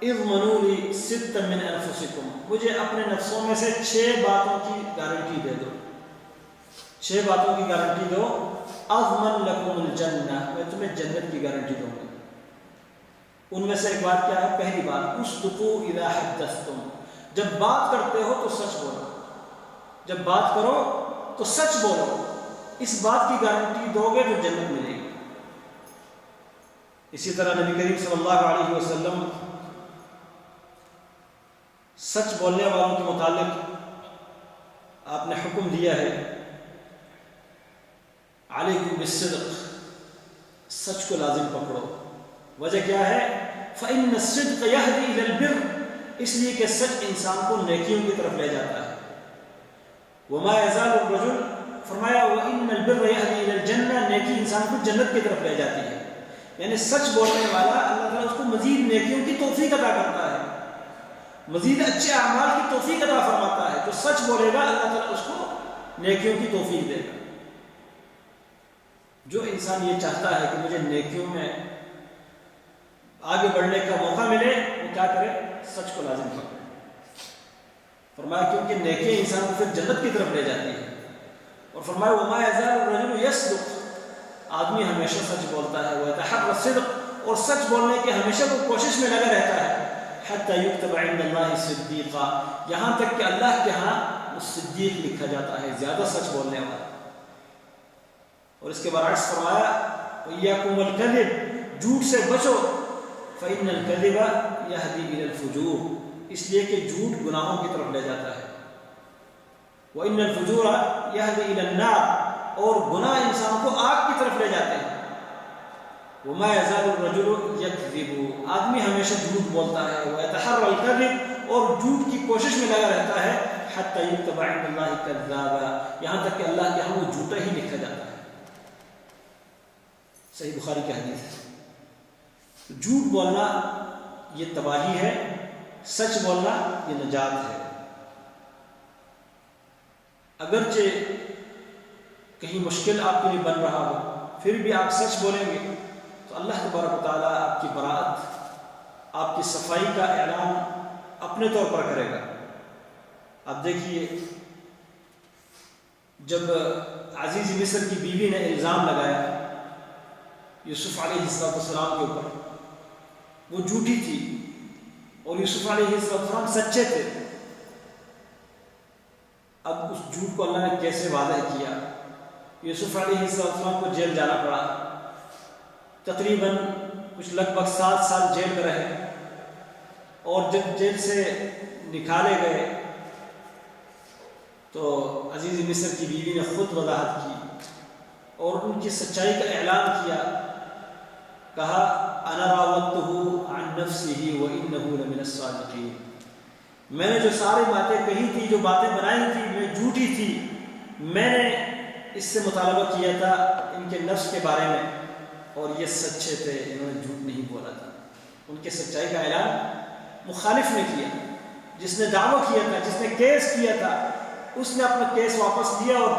اضمنوا لی ستا من انفسکم، مجھے اپنے نفسوں میں سے 6 باتوں کی گارنٹی دے دو، 6 باتوں کی گارنٹی دو، اضمن لکم الجنہ، میں تمہیں جنت کی گارنٹی دوں گا۔ ان میں سے ایک بات کیا ہے؟ پہلی بات اصدقوا اذا حدثتم، جب بات کرتے ہو تو سچ بولو، جب بات کرو تو سچ بولو، اس بات کی گارنٹی دو گے تو جنت ملے گی۔ اسی طرح نبی کریم صلی اللہ علیہ وسلم سچ بولنے والوں کے متعلق آپ نے حکم دیا ہے، علیکم بالصدق، سچ کو لازم پکڑو۔ وجہ کیا ہے؟ فإن الصدق يهدي إلى البر، اس لیے کہ سچ انسان کو نیکیوں کی طرف لے جاتا ہے۔ وما يزال الرجل، فرمایا وإن البر يهدي إلى الجنة، نیکی انسان کو جنت کی طرف لے جاتی ہے۔ یعنی سچ بولنے والا اللہ تعالیٰ اس کو مزید نیکیوں کی توفیق عطا کرتا ہے، مزید اچھے اعمال کی توفیق عطا فرماتا ہے۔ جو سچ بولے گا اللہ تعالیٰ اس کو نیکیوں کی توفیق دے گا۔ جو انسان یہ چاہتا ہے کہ مجھے نیکیوں میں آگے بڑھنے کا موقع ملے، وہ کیا کرے؟ سچ کو لازم پکڑے۔ فرمایا کیونکہ نیکیاں انسان کو پھر جنت کی طرف لے جاتی ہے۔ اور فرمایا وما يزال الرجل يصدق، آدمی ہمیشہ سچ بولتا ہے، ويتحرى الصدق، اور سچ بولنے کی ہمیشہ وہ کوشش میں لگا رہتا ہے، حتى يكتب عند الله صديقا، یہاں تک کہ اللہ کے ہاں وہ صدیق لکھا جاتا ہے، زیادہ سچ بولنے والا۔ اور اس کے برعکس فرمایا وإياكم الكذب، جھوٹ سے بچو، فإن الكذب يهدي إلى الفجور، اس لیے کہ جھوٹ گناہوں کی طرف لے جاتا ہے۔ وإن الفجور يهدي إلى النار، اور گناہ انسان کو آگ کی طرف لے جاتے ہیں۔ وما يزال الرجل يكذب، آدمی ہمیشہ جھوٹ بولتا ہے، ويتحرى الكذب، اور جھوٹ کی کوشش میں لگا رہتا ہے، حتى يكتب عند الله كذابا، یہاں تک کہ اللہ کے ہاں وہ جھوٹا ہی لکھا جاتا ہے۔ صحیح بخاری کی حدیث ہے۔ جھوٹ بولنا یہ تباہی ہے، سچ بولنا یہ نجات ہے۔ اگرچہ کہیں مشکل آپ کے لیے بن رہا ہو، پھر بھی آپ سچ بولیں گے تو اللہ تبارک و تعالیٰ آپ کی براءت، آپ کی صفائی کا اعلان اپنے طور پر کرے گا۔ آپ دیکھیے جب عزیز مصر کی بیوی نے الزام لگایا یوسف علیہ السلام کے اوپر، وہ جھوٹی تھی اور یوسف علیہ السلام سچے تھے، اب اس جھوٹ کو اللہ نے کیسے واضح کیا؟ یوسف علیہ السلام کو جیل جانا پڑا، تقریباً کچھ لگ بھگ 7 سال جیل میں رہے، اور جب جیل سے نکالے گئے تو عزیز مصر کی بیوی نے خود وضاحت کی اور ان کی سچائی کا اعلان کیا، کہا انا راودتہ عن نفسہ وانہ لمن الصادقین، میں نے جو ساری باتیں کہی تھی، جو باتیں بنائی تھی، میں جھوٹی تھی، میں نے اس سے مطالبہ کیا تھا ان کے نفس کے بارے میں، اور یہ سچے تھے، انہوں نے جھوٹ نہیں بولا تھا۔ ان کے سچائی کا اعلان مخالف نے کیا، جس نے دعویٰ کیا تھا، جس نے کیس کیا تھا، اس نے اپنا کیس واپس لیا اور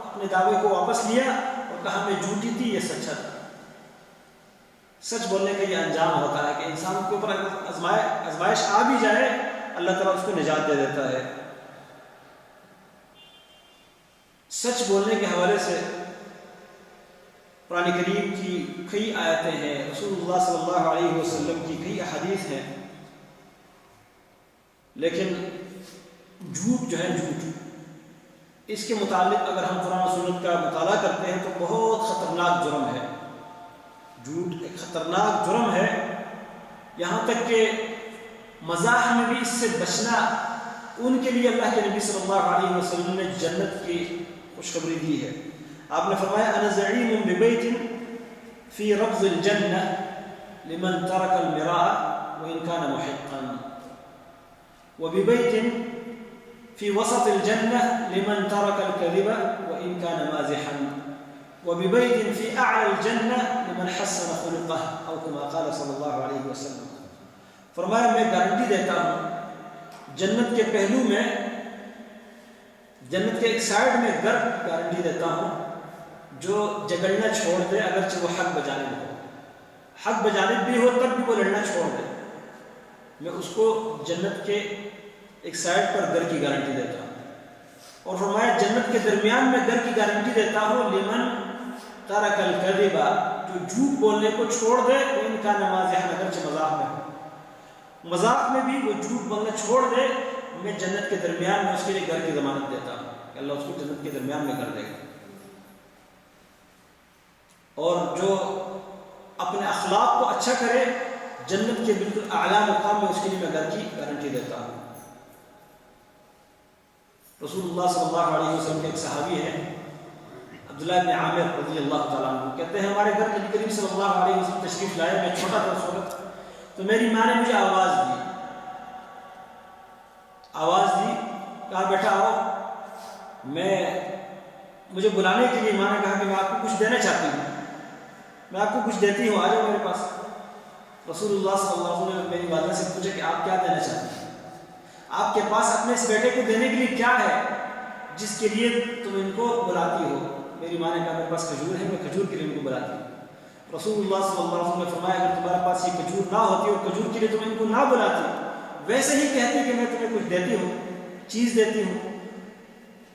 اپنے دعوے کو واپس لیا اور کہا میں جھوٹی تھی، یہ سچا تھا۔ سچ بولنے کا یہ انجام ہوتا ہے کہ انسان کے اوپر آزمائش آ بھی جائے، اللہ تعالیٰ اس کو نجات دے دیتا ہے۔ سچ بولنے کے حوالے سے قرآن کریم کی کئی آیتیں ہیں، رسول اللہ صلی اللہ علیہ وسلم کی کئی احادیث ہیں، لیکن جھوٹ جو ہے، جھوٹ اس کے متعلق اگر ہم قرآن و سنت کا مطالعہ کرتے ہیں تو بہت خطرناک جرم ہے۔ جھوٹ ایک خطرناک جرم ہے، یہاں تک کہ مزاح میں بھی اس سے بچنا، ان کے لیے اللہ کے نبی صلی اللہ علیہ وسلم نے جنت کی خوشخبری دی ہے۔ آپ نے فرمایا انا زعیم ببیت فی ربض الجنہ لمن ترک المراء وان کان محقا وببیت فی وسط الجنہ لمن ترک الکذب وان کان مازحا وببیت فی اعلی الجنہ لمن حسن خلقہ او کما قال صلی اللہ علیہ وسلم۔ فرمایا میں گارنٹی دیتا ہوں جنت کے پہلو میں، جنت کے ایک سائڈ میں گارنٹی دیتا ہوں، جو جگڑنا چھوڑ دے اگرچہ وہ حق بجانب ہو، حق بجانب بھی ہو تب بھی وہ لڑنا چھوڑ دے، میں اس کو جنت کے ایک سائڈ پر گھر کی گارنٹی دیتا ہوں۔ اور فرمایا جنت کے درمیان میں گھر کی گارنٹی دیتا ہوں لمن ترک الکذب، جو جھوٹ بولنے کو چھوڑ دے، ان کا مازحا، اگرچہ مذاق میں ہو، مذاق میں بھی وہ جھوٹ بولنا چھوڑ دے، میں جنت کے درمیان میں اس کے لیے گھر کی ضمانت دیتا ہوں کہ اللہ اس کو جنت کے درمیان میں کر دے گا۔ اور جو اپنے اخلاق کو اچھا کرے، جنت کے بالکل اعلیٰ مقام میں اس کے لیے میں گھر کی گارنٹی دیتا ہوں۔ رسول اللہ صلی اللہ علیہ وسلم کے ایک صحابی ہیں عبداللہ بن عامر رضی اللہ تعالیٰ عنہ، کہتے ہیں ہمارے گھر نبی کریم صلی اللہ علیہ وسلم تشریف لائے، میں چھوٹا تھا اس وقت، تو میری ماں نے مجھے آواز دی، کہا بیٹا آؤ، مجھے بلانے کے لیے ماں نے کہا کہ میں آپ کو کچھ دینا چاہتی ہوں، میں آپ کو کچھ دیتی ہوں، آ جاؤ میرے پاس۔ رسول اللہ صلی اللہ علیہ وسلم نے میری والدہ سے پوچھا کہ آپ کیا دینا چاہتی ہیں، آپ کے پاس اپنے اس بیٹے کو دینے کے لیے کیا ہے جس کے لیے تم ان کو بلاتی ہو؟ میری ماں نے کہا میرے پاس کھجور ہے، میں کھجور کے لیے ان کو بلاتی ہوں۔ رسول اللہ صلی اللہ علیہ وسلم نے فرمایا اگر تمہارے پاس یہ کھجور نہ ہوتی اور کھجور کے لیے تم ان کو نہ بلاتی، ویسے ہی کہتی کہ میں تمہیں کچھ دیتی ہوں، چیز دیتی ہوں،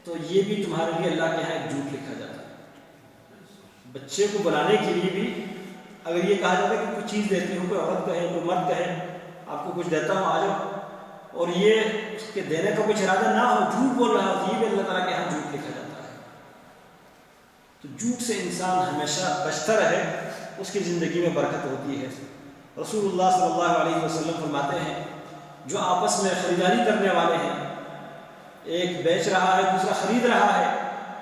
تو یہ بھی تمہارے لیے اللہ کے یہاں ایک جھوٹ لکھا جاتا ہے۔ بچے کو بلانے کے لیے بھی اگر یہ کہا جاتا ہے کہ کچھ چیز دیتی ہوں، کوئی عورت کہے، کوئی مرد کہے آپ کو کچھ دیتا ہوں آ جاؤ، اور یہ اس کے دینے کا کچھ ارادہ نہ ہو، جھوٹ بول رہا ہو، یہ بھی اللہ تعالیٰ کے یہاں جھوٹ لکھا جاتا ہے۔ تو جھوٹ سے انسان ہمیشہ بچتا رہے، اس کی زندگی میں برکت ہوتی ہے۔ رسول اللہ صلی اللہ علیہ وسلم فرماتے ہیں جو آپس میں خریداری کرنے والے ہیں، ایک بیچ رہا ہے دوسرا خرید رہا ہے،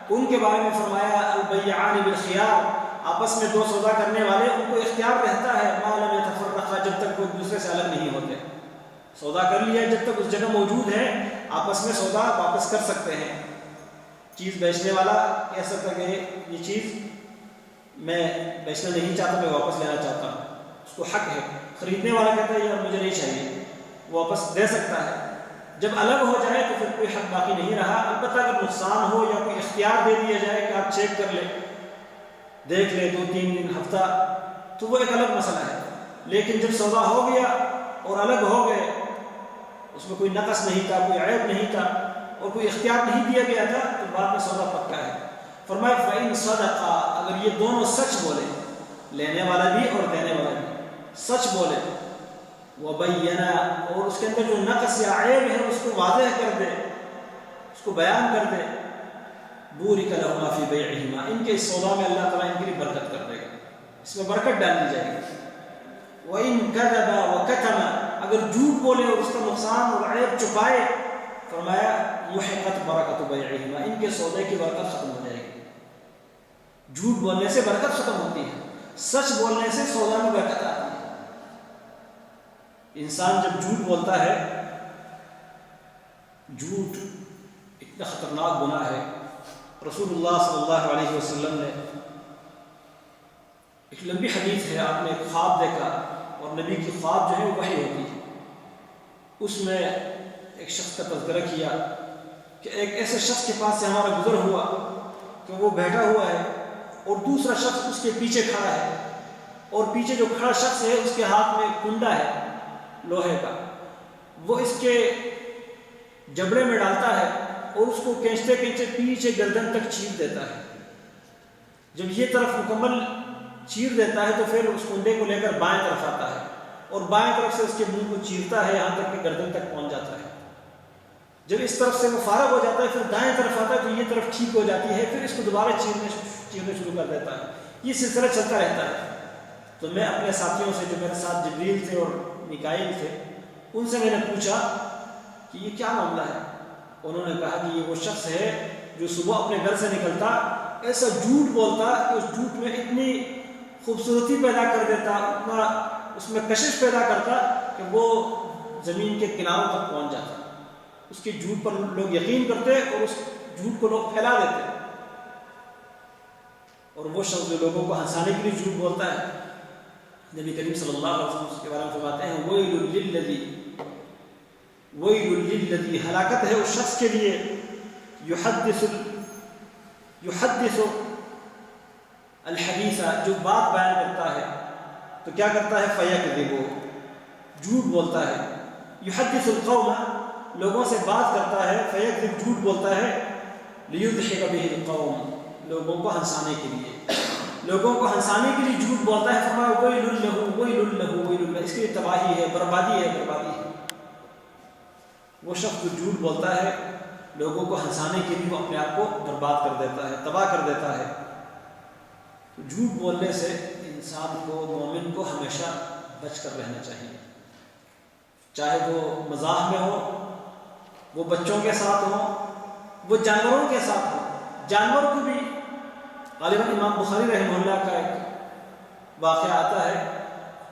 ان کے بارے میں فرمایا البیعان بالخیار، آپس میں دو سودا کرنے والے ان کو اختیار رہتا ہے ما لم یتفرقا، جب تک وہ ایک دوسرے سے الگ نہیں ہوتے، سودا کر لیا جب تک اس جگہ موجود ہے آپس میں سودا واپس کر سکتے ہیں۔ چیز بیچنے والا کہہ سکتا کہ یہ چیز میں بیچنا نہیں چاہتا، میں واپس لینا چاہتا ہوں، اس کو حق ہے۔ خریدنے والا کہتا ہے یار مجھے نہیں چاہیے، واپس دے سکتا ہے۔ جب الگ ہو جائے تو پھر کوئی حق باقی نہیں رہا، البتہ اگر نقصان ہو یا کوئی اختیار دے دیا جائے کہ آپ چیک کر لیں، دیکھ لیں 2-3 دن ہفتہ، تو وہ ایک الگ مسئلہ ہے۔ لیکن جب سودا ہو گیا اور الگ ہو گئے، اس میں کوئی نقص نہیں تھا، کوئی عیب نہیں تھا اور کوئی اختیار نہیں دیا گیا تھا، تو بعد میں سودا پکا ہے۔ فرمایا فَإِن صَدَقَا، اگر یہ دونوں سچ بولے، لینے والا بھی اور دینے والا بھی سچ بولے، وَبَيَّنَا، اور اس کے اندر جو نقص یا عیب ہے اس کو واضح کر دے، اس کو بیان کر دے، بُورِكَ لَهُمَا فِي بَيْعِهِمَا، ان کے اس سودا میں اللہ تعالیٰ ان کے لیے برکت کر دے گا، اس میں برکت ڈال دی جائے گی۔ وَإِن كَذَبَ وَكَتَمَ، اگر جھوٹ بولے اور اس کا نقصان اور عیب چھپائے، فرمایا مُحِقَتْ بَرَكَتُ بَيْعِهِمَا، ان کے سودے کی برکت ختم ہو جائے گی۔ جھوٹ بولنے سے برکت ختم ہوتی ہے، سچ بولنے سے سودا میں برکت آتی ہے۔ انسان جب جھوٹ بولتا ہے، جھوٹ اتنا خطرناک گناہ ہے، رسول اللہ صلی اللہ علیہ وسلم نے ایک لمبی حدیث ہے، آپ نے ایک خواب دیکھا، اور نبی کی خواب جو ہے وہ وحی ہوتی ہے، اس میں ایک شخص کا تذکرہ کیا کہ ایک ایسے شخص کے پاس سے ہمارا گزر ہوا کہ وہ بیٹھا ہوا ہے اور دوسرا شخص اس کے پیچھے کھڑا ہے، اور پیچھے جو کھڑا شخص ہے اس کے ہاتھ میں کنڈا ہے لوہے کا، وہ اس کے جبڑے میں ڈالتا ہے اور اس کو کھینچتے کھینچتے پیچھے گردن تک چیر دیتا ہے۔ جب یہ طرف مکمل چیر دیتا ہے تو پھر اس کنڈے کو لے کر بائیں طرف آتا ہے اور بائیں طرف سے اس کے منہ کو چیرتا ہے یہاں تک کہ گردن تک پہنچ جاتا ہے۔ جب اس طرف سے وہ فارغ ہو جاتا ہے پھر دائیں طرف آتا ہے تو یہ طرف ٹھیک ہو جاتی ہے، پھر اس کو دوبارہ چیرنے شروع کر دیتا ہے۔ یہ سلسلہ چلتا رہتا ہے۔ تو میں اپنے ساتھیوں سے جو میرے ساتھ جبریل تھے اور میکائیل تھے، ان سے میں نے پوچھا کہ یہ کیا معاملہ ہے؟ انہوں نے کہا کہ یہ وہ شخص ہے جو صبح اپنے گھر سے نکلتا ایسا جھوٹ بولتا کہ اس جھوٹ میں اتنی خوبصورتی پیدا کر دیتا، اتنا اس میں کشش پیدا کرتا کہ وہ زمین کے کناروں تک پہنچ جاتا۔ اس کے جھوٹ پر لوگ یقین کرتے اور اس جھوٹ کو لوگ پھیلا دیتے۔ اور وہ شخص جو لوگوں کو ہنسانے کے لیے جھوٹ بولتا ہے، نبی کریم صلی اللہ علیہ وسلم اس کے بارے میں فرماتے ہیں وَيْلٌ لِلَّذِي، ہلاکت ہے اس شخص کے لیے یحدث الحدیث، جو بات بیان کرتا ہے تو کیا کرتا ہے؟ فَيَكْذِبُ، جھوٹ بولتا ہے۔ یحدث القوم، لوگوں سے بات کرتا ہے، فَيَكْذِبُ، جھوٹ بولتا ہے، لِيُضْحِكَ بِهِ الْقَوْمَ، لوگوں کو ہنسانے کے لیے، لوگوں کو ہنسانے کے لیے جھوٹ بولتا ہے۔ فرمایا وَيْلٌ لَهُ وَيْلٌ لَهُ وَيْلٌ لَهُ، اس کے لیے تباہی ہے، بربادی ہے، بربادی ہے۔ وہ شخص جو جھوٹ بولتا ہے لوگوں کو ہنسانے کے لیے، وہ اپنے آپ کو برباد کر دیتا ہے، تباہ کر دیتا ہے۔ تو جھوٹ بولنے سے انسان کو، مومن کو ہمیشہ بچ کر رہنا چاہیے، چاہے وہ مزاح میں ہو، وہ بچوں کے ساتھ ہو، وہ جانوروں کے ساتھ ہو۔ جانور کو بھی غالباً امام بخاری رحمہ اللہ کا ایک واقعہ آتا ہے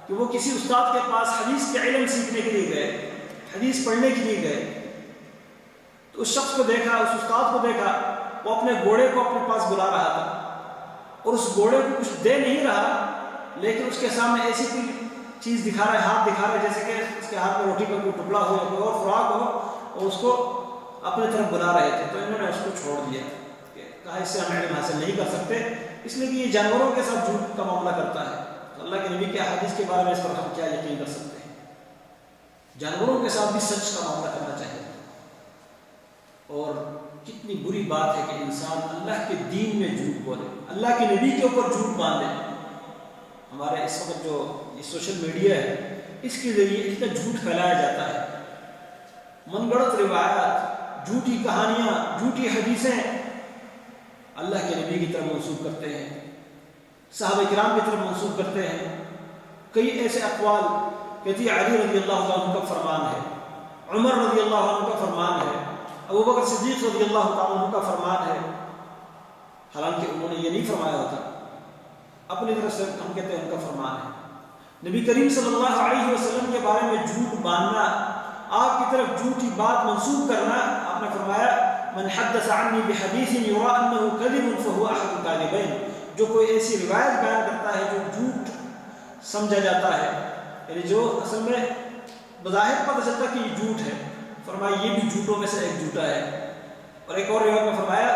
کہ وہ کسی استاد کے پاس حدیث کے علم سیکھنے کے لیے گئے، حدیث پڑھنے کے لیے گئے، تو اس شخص کو دیکھا، اس استاد کو دیکھا، وہ اپنے گھوڑے کو اپنے پاس بلا رہا تھا اور اس گھوڑے کو کچھ دے نہیں رہا، لیکن اس کے سامنے ایسی کوئی چیز دکھا رہا ہے، ہاتھ دکھا رہا ہے جیسے کہ اس کے ہاتھ میں روٹی کا کوئی ٹکڑا ہو یا کوئی اور خوراک ہو، اور اس کو اپنے طرف بلا رہے تھے۔ تو انہوں نے اس کو چھوڑ دیا، کہا اس سے ہم علم حاصل نہیں کر سکتے، اس لیے کہ یہ جانوروں کے ساتھ جھوٹ کا معاملہ کرتا ہے۔ تو اللہ کے نبی کے احادیث کے بارے میں اس پر ہم کیا یقین کر سکتے ہیں؟ جانوروں کے ساتھ بھی سچ کا معاملہ کرنا چاہیے۔ اور کتنی بری بات ہے کہ انسان اللہ کے دین میں جھوٹ بولے، اللہ کے نبی کے اوپر جھوٹ باندھے۔ ہمارے اس وقت جو یہ سوشل میڈیا ہے، اس کے ذریعے اتنا جھوٹ پھیلایا جاتا ہے، من گڑت روایات، جھوٹی کہانیاں، جھوٹی حدیثیں اللہ کے نبی کی طرف منسوب کرتے ہیں، صحابہ کرام کی طرف منسوب کرتے ہیں۔ کئی ایسے اقوال کہتی علی رضی اللہ عنہ کا فرمان ہے، عمر رضی اللہ عنہ کا فرمان ہے، ابو بکر صدیق رضی اللہ تعالیٰ عنہ کا فرمان ہے، حالانکہ انہوں نے یہ نہیں فرمایا ہوتا، اپنی طرف سے ہم کہتے ہیں ان کا فرمان ہے۔ نبی کریم صلی اللہ علیہ وسلم کے بارے میں جھوٹ باندھنا، آپ کی طرف جھوٹی بات منسوب کرنا، آپ نے فرمایا من حدث عنی بحدیث یرا انہ کذب فہو احد الکاذبین، جو کوئی ایسی روایت بیان کرتا ہے جو جھوٹ سمجھا جاتا ہے، یعنی جو اصل میں بظاہر پتہ چلتا کہ یہ جھوٹ ہے، فرمایا یہ بھی جھوٹوں میں سے ایک جھوٹا ہے۔ اور ایک اور روایت میں فرمایا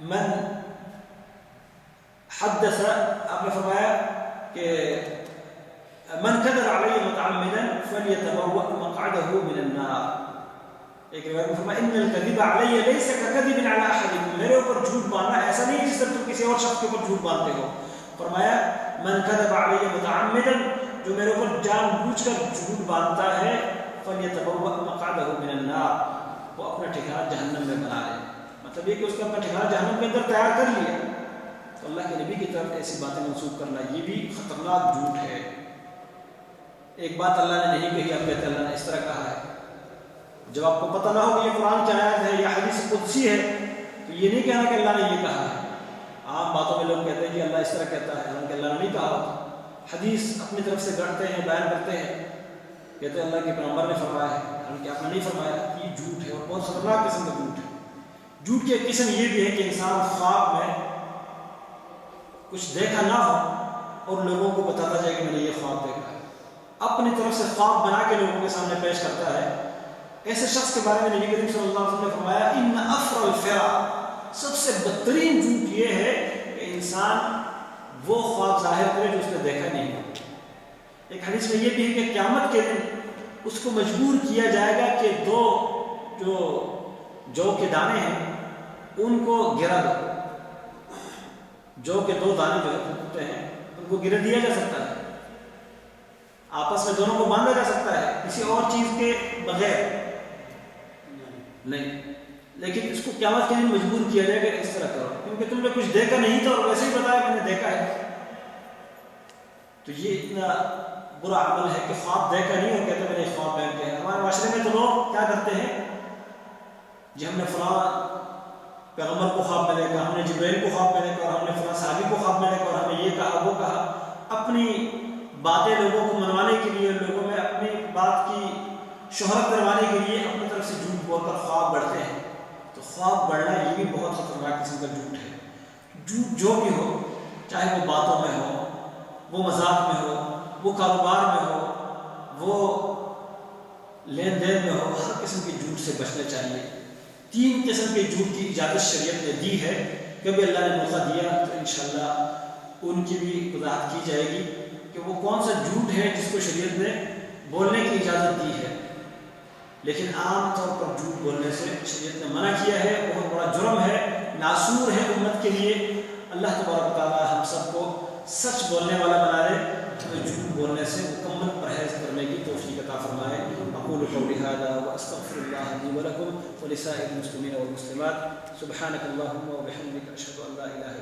من حدث، آپ نے فرمایا کہ من کذب علی متعمدا فلیتبوأ مقعده من النار۔ ایک روایت میں فرمایا ان الکذب علی لیس ککذب علی احدکم، میرے اوپر جھوٹ باندھنا ایسا نہیں جس طرح تم کسی اور شخص کے اوپر جھوٹ باندھتے ہو۔ فرمایا من کذب علی متعمدا، جو میرے اوپر جان بوجھ کر جھوٹ باندھتا ہے، فلیتبوأ مقعده من النار، وہ اپنا ٹھکانہ جہنم میں بنا لے، مطلب یہ کہ اس نے اپنا ٹھکانہ جہنم کے اندر تیار کر لیا۔ تو اللہ کے نبی کی طرف ایسی باتیں منسوخ کرنا یہ بھی خطرناک جھوٹ ہے۔ ایک بات اللہ نے نہیں کہی، آپ کہتے اللہ نے اس طرح کہا ہے۔ جب آپ کو پتہ نہ ہو کہ یہ قرآن کی آیت ہے یا حدیث قدسی ہے تو یہ نہیں کہنا کہ اللہ نے یہ کہا ہے۔ عام باتوں میں لوگ کہتے ہیں کہ اللہ اس طرح کہتا ہے، حالانکہ اللہ نے نہیں کہا ہوتا۔ حدیث اپنی طرف سے گڑھتے ہیں، بیان کرتے ہیں، کہتے ہیں اللہ کے پیغمبر نے فرمایا ہے، حالانکہ آپ نے نہیں فرمایا۔ یہ جھوٹ ہے اور بہت خطرناک قسم کا جھوٹ ہے۔ جھوٹ کی ایک قسم یہ بھی ہے کہ انسان خواب میں کچھ دیکھا نہ ہو اور لوگوں کو بتاتا جائے کہ میں نے یہ خواب دیکھا ہے، اپنی طرف سے خواب بنا کے لوگوں کے سامنے پیش کرتا ہے۔ ایسے شخص کے بارے میں نبی کریم صلی اللہ علیہ وسلم نے فرمایا ان افر الفرا، سب سے بدترین جھوٹ یہ ہے کہ انسان وہ خواب ظاہر کرے جو اس نے دیکھا نہیں ہو۔ ایک حدیث میں یہ بھی ہے کہ قیامت کے دن اس کو مجبور کیا جائے گا کہ دو جو کے دانے ہیں ان کو گرا دو۔ جو کے دو دانے جو ہوتے ہیں ان کو گرا دیا جا سکتا ہے، آپس میں دونوں کو باندھا جا سکتا ہے کسی اور چیز کے بغیر نہیں، لیکن اس کو قیامت کے دن مجبور کیا جائے گا اس طرح کرو، کیونکہ تم نے کچھ دیکھا نہیں تھا اور ویسے ہی بتایا میں نے دیکھا ہے۔ تو یہ اتنا برا عمل ہے کہ خواب دیکھا نہیں اور کہتے ہیں میں نے خواب بیان کیا ہے۔ ہمارے معاشرے میں تو لوگ کیا کرتے ہیں، جی ہم نے فلاں پیغمبر کو خواب میں دیکھا، ہم نے جبرائیل کو خواب میں دیکھا، اور ہم نے فلاں صحابی کو خواب میں دیکھا، اور ہمیں یہ کہا وہ کہا، اپنی باتیں لوگوں کو منوانے کے لیے، لوگوں میں اپنی بات کی شہرت کروانے کے لیے اپنی طرف سے جھوٹ بول کر خواب گڑھتے ہیں۔ تو خواب گڑھنا یہ بھی بہت خطرناک قسم کا جھوٹ ہے۔ جھوٹ جو بھی ہو، چاہے وہ باتوں میں ہو، وہ مذاق میں ہو، وہ کاروبار میں ہو، وہ لین دین میں ہو، ہر قسم کے جھوٹ سے بچنا چاہیے۔ 3 قسم کے جھوٹ کی اجازت شریعت نے دی ہے، کبھی اللہ نے موقع دیا تو انشاءاللہ ان کی بھی وضاحت کی جائے گی کہ وہ کون سا جھوٹ ہے جس کو شریعت نے بولنے کی اجازت دی ہے۔ لیکن عام طور پر جھوٹ بولنے سے شریعت نے منع کیا ہے، بہت بڑا جرم ہے، ناسور ہے امت کے لیے۔ اللہ تبارک و تعالی ہم سب کو سچ بولنے والا بنا دے، ہمیں جھوٹ بولنے سے مکمل پرہیز کرنے کی توفیق عطا فرمائے۔ اقول قولی ھذا واستغفر اللہ لی ولکم ولسائر المسلمین والمسلمات، سبحانک اللہم وبحمدک، اشہد ان لا الہ